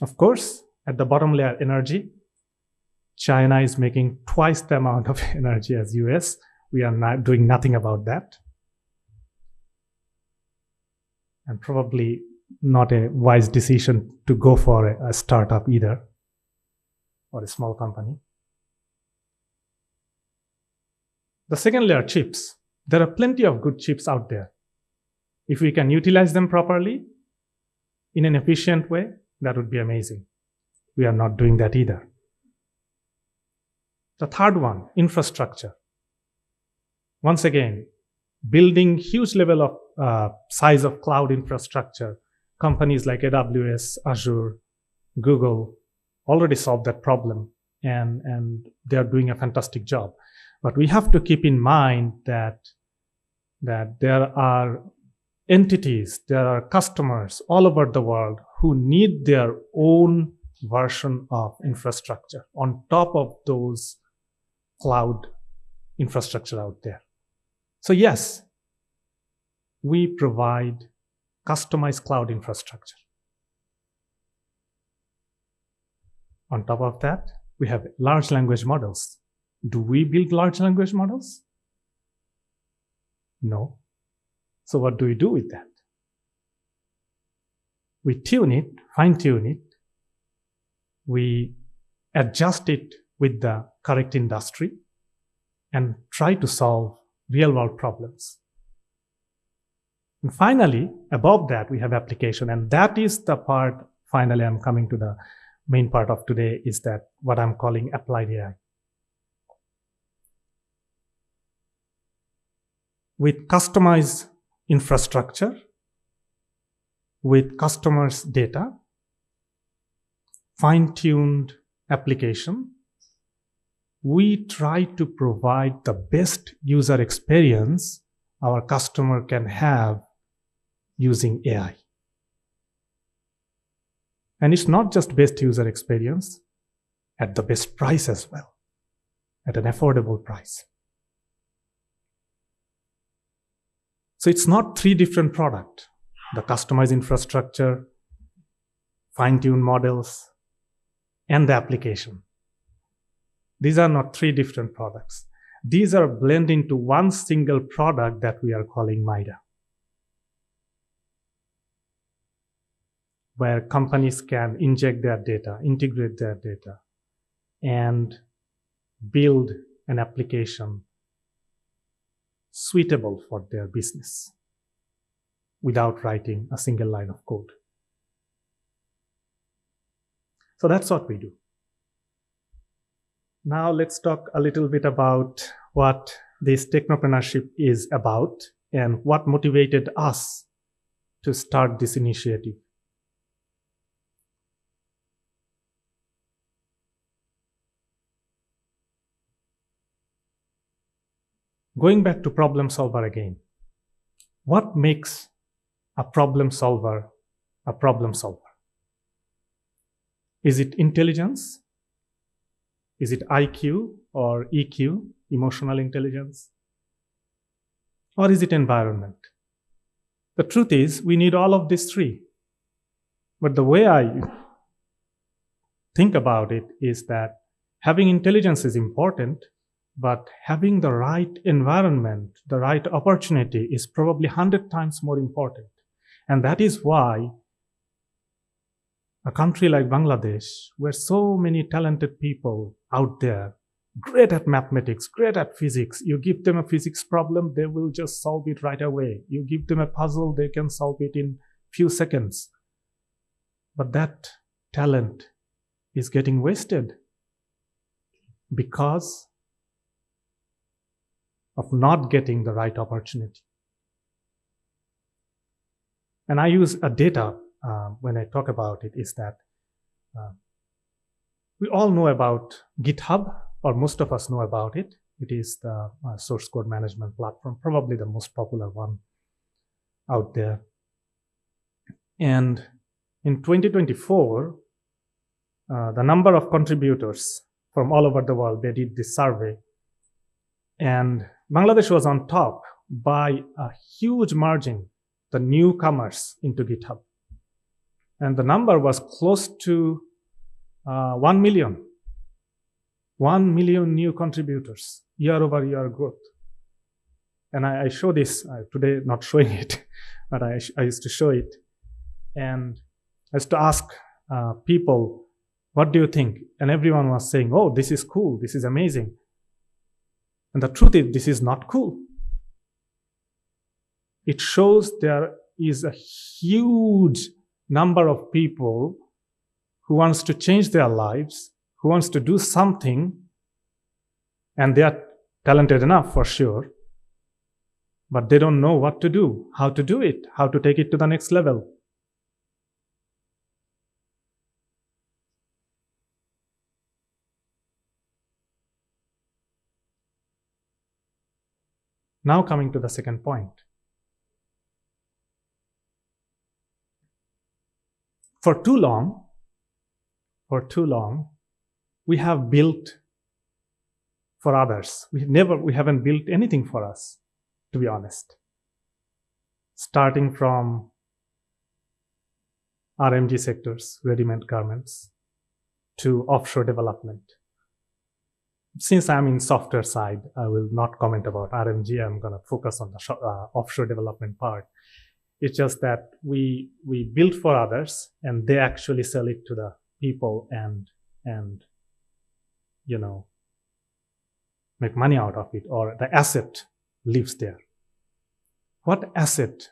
Of course, at the bottom layer, energy. China is making twice the amount of energy as US. We are not doing nothing about that. And probably not a wise decision to go for a startup either, or a small company. The second layer, chips. There are plenty of good chips out there. If we can utilize them properly, in an efficient way, that would be amazing. We are not doing that either. The third one, infrastructure. Once again, building huge level of size of cloud infrastructure. Companies like AWS, Azure, Google already solved that problem, and they are doing a fantastic job. But we have to keep in mind that there are entities, there are customers all over the world who need their own version of infrastructure on top of those cloud infrastructure out there. So yes, we provide customized cloud infrastructure. On top of that, we have large language models. Do we build large language models? No. So what do we do with that? We tune it, fine-tune it. We adjust it with the correct industry and try to solve real-world problems. And finally, above that, we have application. And that is the part, finally, I'm coming to the main part of today, is that what I'm calling applied AI. With customized infrastructure, with customers' data, fine-tuned application, we try to provide the best user experience our customer can have using AI. And it's not just best user experience, at the best price as well, at an affordable price. So it's not 3 different products. The customized infrastructure, fine-tuned models, and the application. These are not 3 different products. These are blended into one single product that we are calling MIDA, where companies can inject their data, integrate their data, and build an application suitable for their business without writing a single line of code. So that's what we do. Now let's talk a little bit about what this technopreneurship is about and what motivated us to start this initiative. Going back to problem solver again. What makes a problem solver a problem solver? Is it intelligence? Is it IQ or EQ, emotional intelligence? Or is it environment? The truth is, we need all of these 3. But the way I think about it is that Having intelligence is important, but having the right environment, the right opportunity is probably 100 times more important. And that is why a country like Bangladesh, where so many talented people out there, great at mathematics, great at physics, you give them a physics problem, they will just solve it right away. You give them a puzzle, they can solve it in few seconds. But that talent is getting wasted because of not getting the right opportunity. And I use a data when I talk about it, is that we all know about GitHub, or most of us know about it. It is the source code management platform, probably the most popular one out there. And in 2024, the number of contributors from all over the world, they did this survey. And Bangladesh was on top by a huge margin, the newcomers into GitHub. And the number was close to 1 million. 1 million new contributors, year-over-year growth. And I show this today, not showing it, but I used to show it. And I used to ask people, what do you think? And everyone was saying, oh, this is cool, this is amazing. And the truth is, this is not cool. It shows there is a huge number of people who wants to change their lives, who wants to do something, and they are talented enough for sure, but they don't know what to do, how to do it, how to take it to the next level. Now coming to the second point. For too long, we have built for others. We haven't built anything for us, to be honest. Starting from RMG sectors, ready-made garments, to offshore development. Since I'm in software side, I will not comment about RMG. I'm going to focus on the offshore development part. It's just that we build for others, and they actually sell it to the people and you know, make money out of it, or the asset lives there. What asset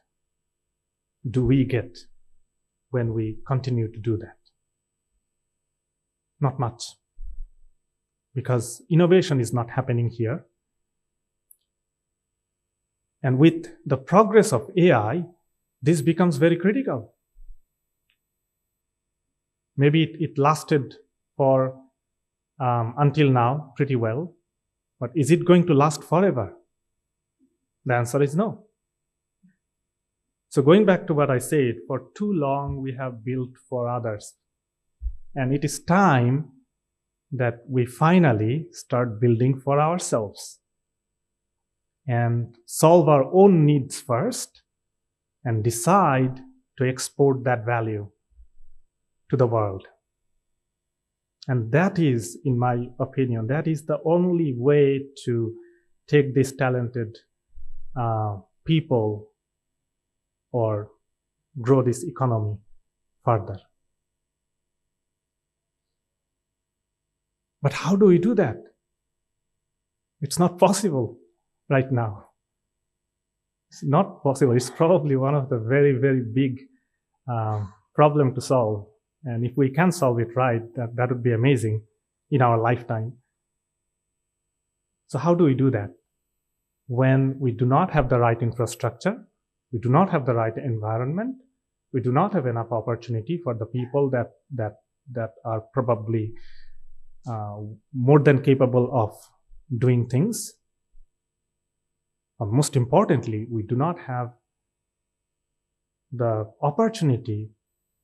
do we get when we continue to do that? Not much, because innovation is not happening here. And with the progress of AI, this becomes very critical. Maybe it lasted for until now pretty well, but is it going to last forever? The answer is no. So going back to what I said, for too long we have built for others. And it is time that we finally start building for ourselves and solve our own needs first and decide to export that value to the world. And that is, in my opinion, that is the only way to take these talented people or grow this economy further. But how do we do that? It's not possible right now. It's not possible. It's probably one of the very, very big problem to solve. And if we can solve it right, that would be amazing in our lifetime. So how do we do that? When we do not have the right infrastructure, we do not have the right environment, we do not have enough opportunity for the people that are probably more than capable of doing things. Or most importantly, we do not have the opportunity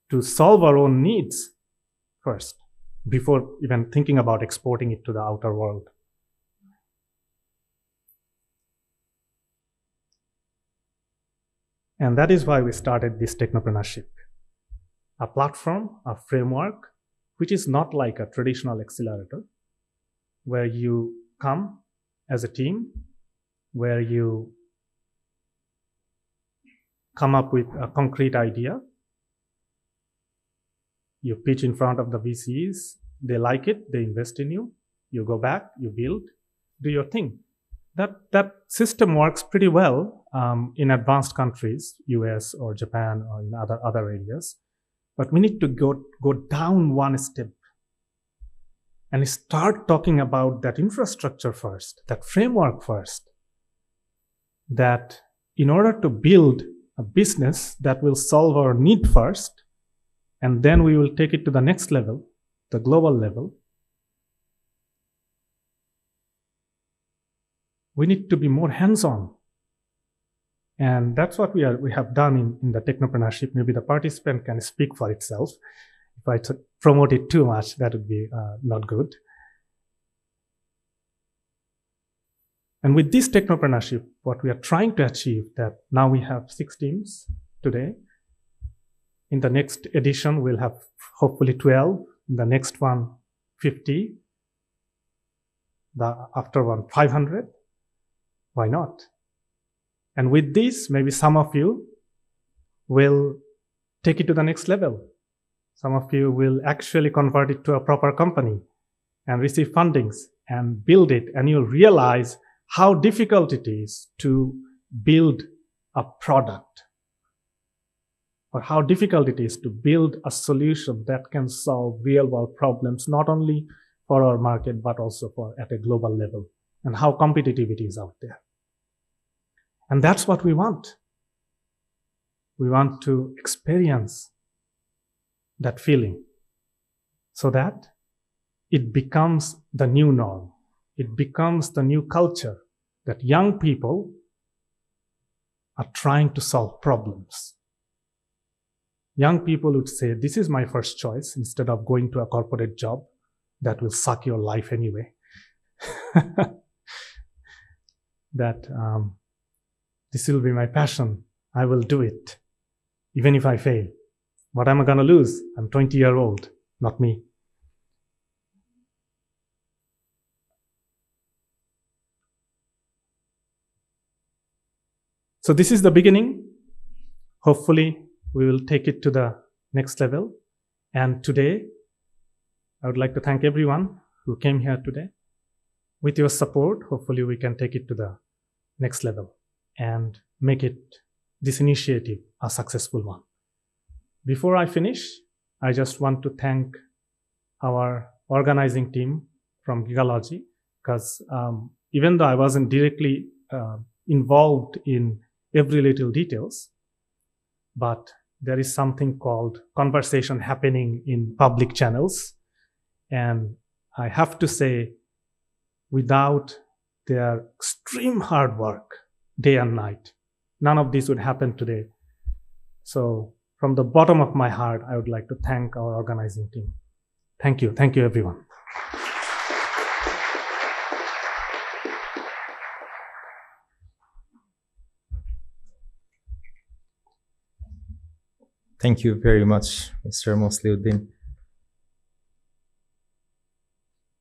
to solve our own needs first, before even thinking about exporting it to the outer world. And that is why we started this Technopreneurship, a platform, a framework, which is not like a traditional accelerator. where you come as a team, where you come up with a concrete idea, you pitch in front of the VCs, they like it, they invest in you, you go back, you build, do your thing. That system works pretty well in advanced countries, US or Japan or in other areas. But we need to go down one step and start talking about that infrastructure first, that framework first. That in order to build a business that will solve our need first, and then we will take it to the next level, the global level, we need to be more hands-on. And that's what we have done in the Technopreneurship. Maybe the participant can speak for itself. If I promote it too much, that would be not good. And with this Technopreneurship, what we are trying to achieve, that now we have 6 teams today. In the next edition, we'll have hopefully 12. In the next one, 50. The after one, 500. Why not? And with this, maybe some of you will take it to the next level. Some of you will actually convert it to a proper company and receive fundings and build it. And you'll realize how difficult it is to build a product, or how difficult it is to build a solution that can solve real world problems, not only for our market, but also at a global level, and how competitive it is out there. And that's what we want. We want to experience that feeling so that it becomes the new norm. It becomes the new culture, that young people are trying to solve problems. Young people would say, this is my first choice, instead of going to a corporate job that will suck your life anyway. That this will be my passion. I will do it, even if I fail. What am I going to lose? I'm 20-year-old, not me. So this is the beginning. Hopefully, we will take it to the next level. And today, I would like to thank everyone who came here today. With your support, hopefully we can take it to the next level and make this initiative a successful one. Before I finish, I just want to thank our organizing team from Gigalogy, because even though I wasn't directly involved in every little details, but there is something called conversation happening in public channels. And I have to say, without their extreme hard work, day and night, none of this would happen today. So from the bottom of my heart, I would like to thank our organizing team. Thank you. Thank you, everyone. Thank you very much, Mr. Mosliuddin.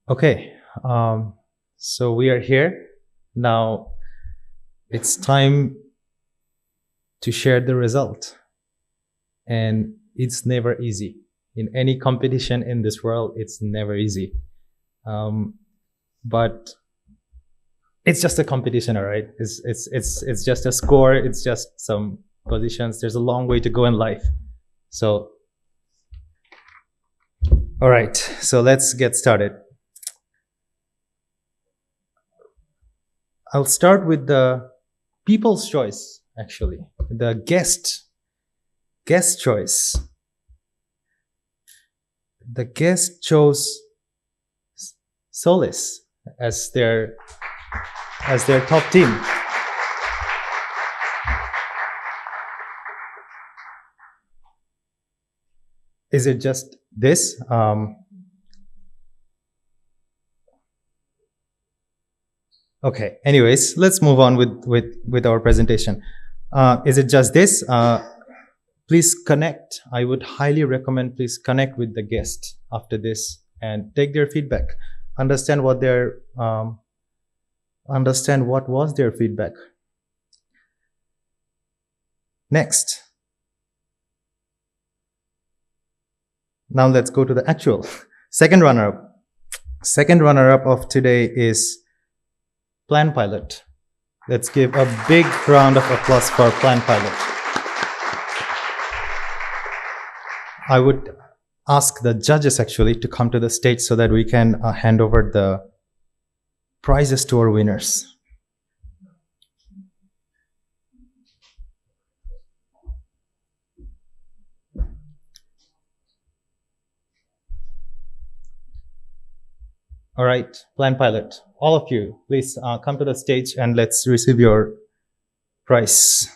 Okay, so we are here. Now it's time to share the result. And it's never easy. In any competition in this world, it's never easy. But it's just a competition, all right? It's just a score. It's just some positions. There's a long way to go in life. So, all right, so let's get started. I'll start with the people's choice, actually, the guest choice. The guest chose Solis as their top team. Is it just this? Okay, anyways, let's move on with our presentation. Is it just this? Please connect. I would highly recommend please connect with the guest after this and take their feedback. understand what was their feedback. Next. Now let's go to the actual second runner-up. Second runner-up of today is Plan Pilot. Let's give a big round of applause for Plan Pilot. I would ask the judges actually to come to the stage so that we can hand over the prizes to our winners. All right, Plan Pilot, all of you, please come to the stage and let's receive your prize.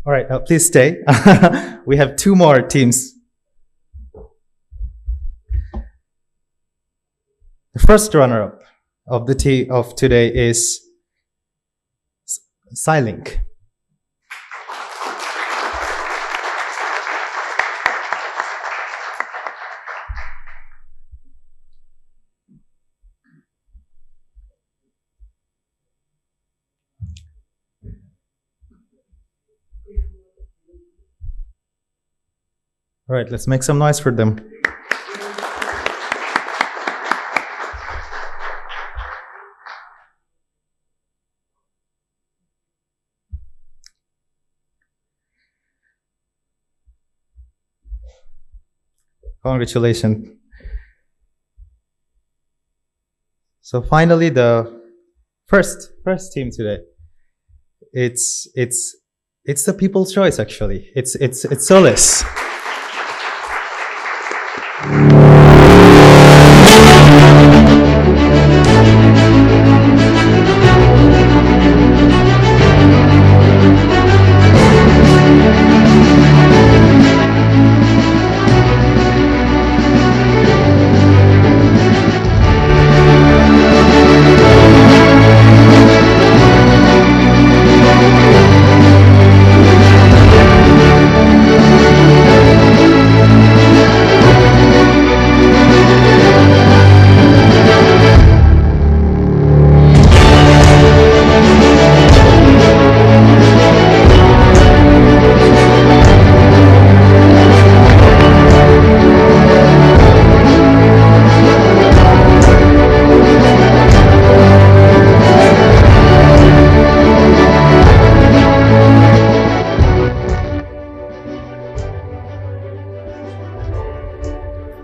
All right, please stay. We have two more teams. The first runner-up of the of today is Silink. All right, let's make some noise for them. Congratulations. So finally, the first team today. It's the people's choice actually. It's Solace.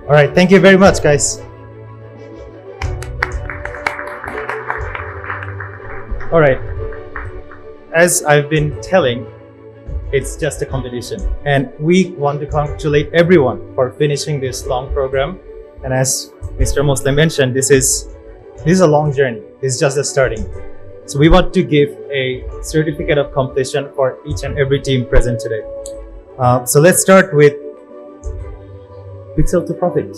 All right, thank you very much, guys. All right, as I've been telling, it's just a competition, and we want to congratulate everyone for finishing this long program. And as Mr. Muslim mentioned, this is a long journey. This is just the starting. So we want to give a certificate of completion for each and every team present today. So let's start with Pixel to Profit.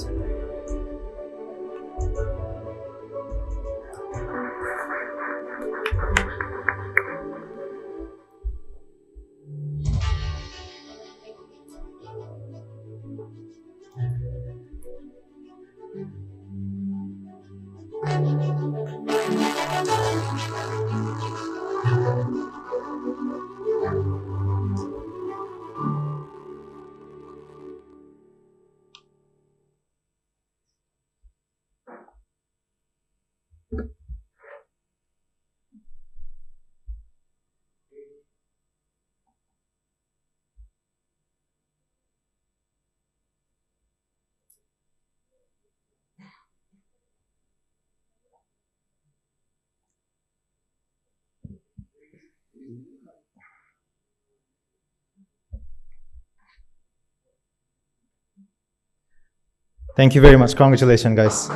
Thank you very much. Congratulations, guys.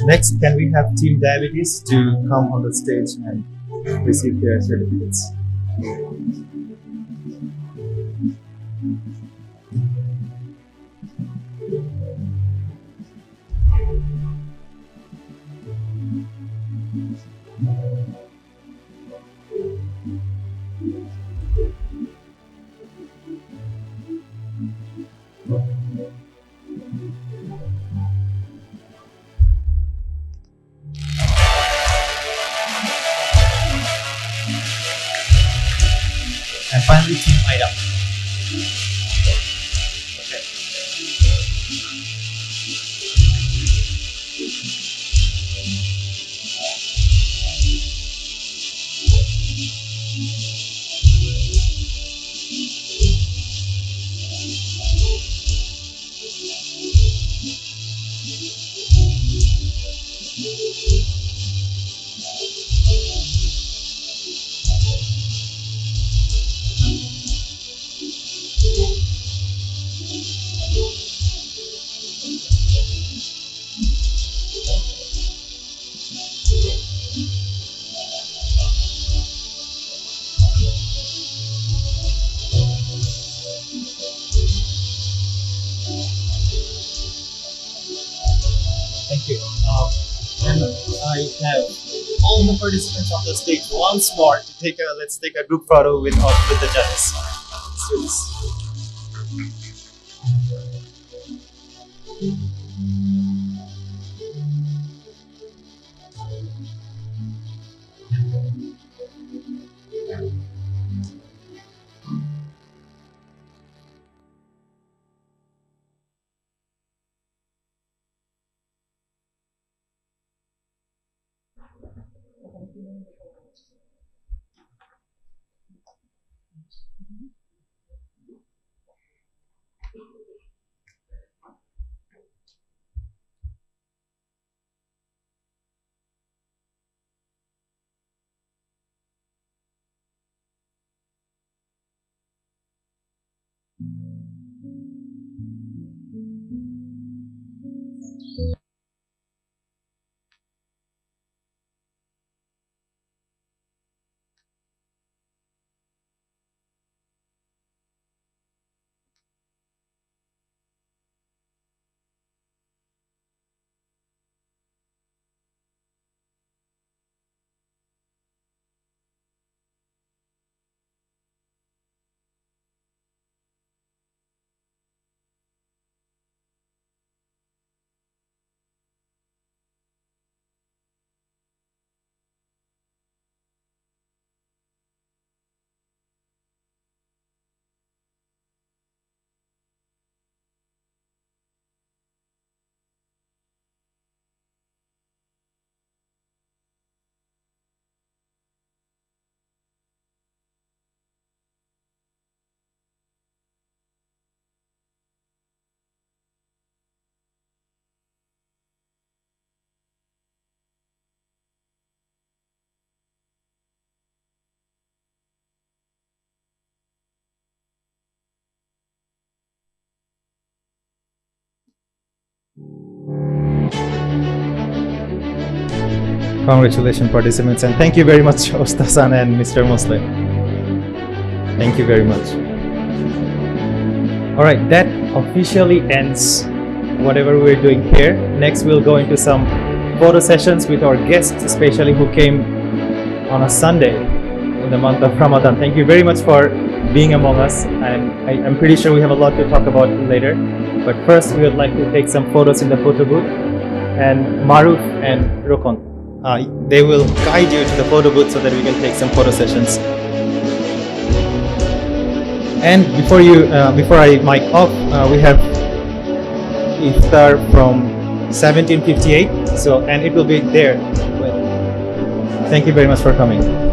Next, can we have Team Diabetes to come on the stage and receive their certificates? And finally, Team IDA. Okay. Thank you. And I have all the participants on the stage once more to take a let's take a group photo with the judges. Let's do this. Congratulations, participants, and thank you very much, Ostasan and Mr. Mosle. Thank you very much. All right, that officially ends whatever we're doing here. Next, we'll go into some photo sessions with our guests, especially who came on a Sunday in the month of Ramadan. Thank you very much for being among us, and I'm pretty sure we have a lot to talk about later. But first, we would like to take some photos in the photo booth, and Maruf and Rokon, they will guide you to the photo booth so that we can take some photo sessions. And before I mic off, we have iftar from 1758. So, and it will be there. Thank you very much for coming.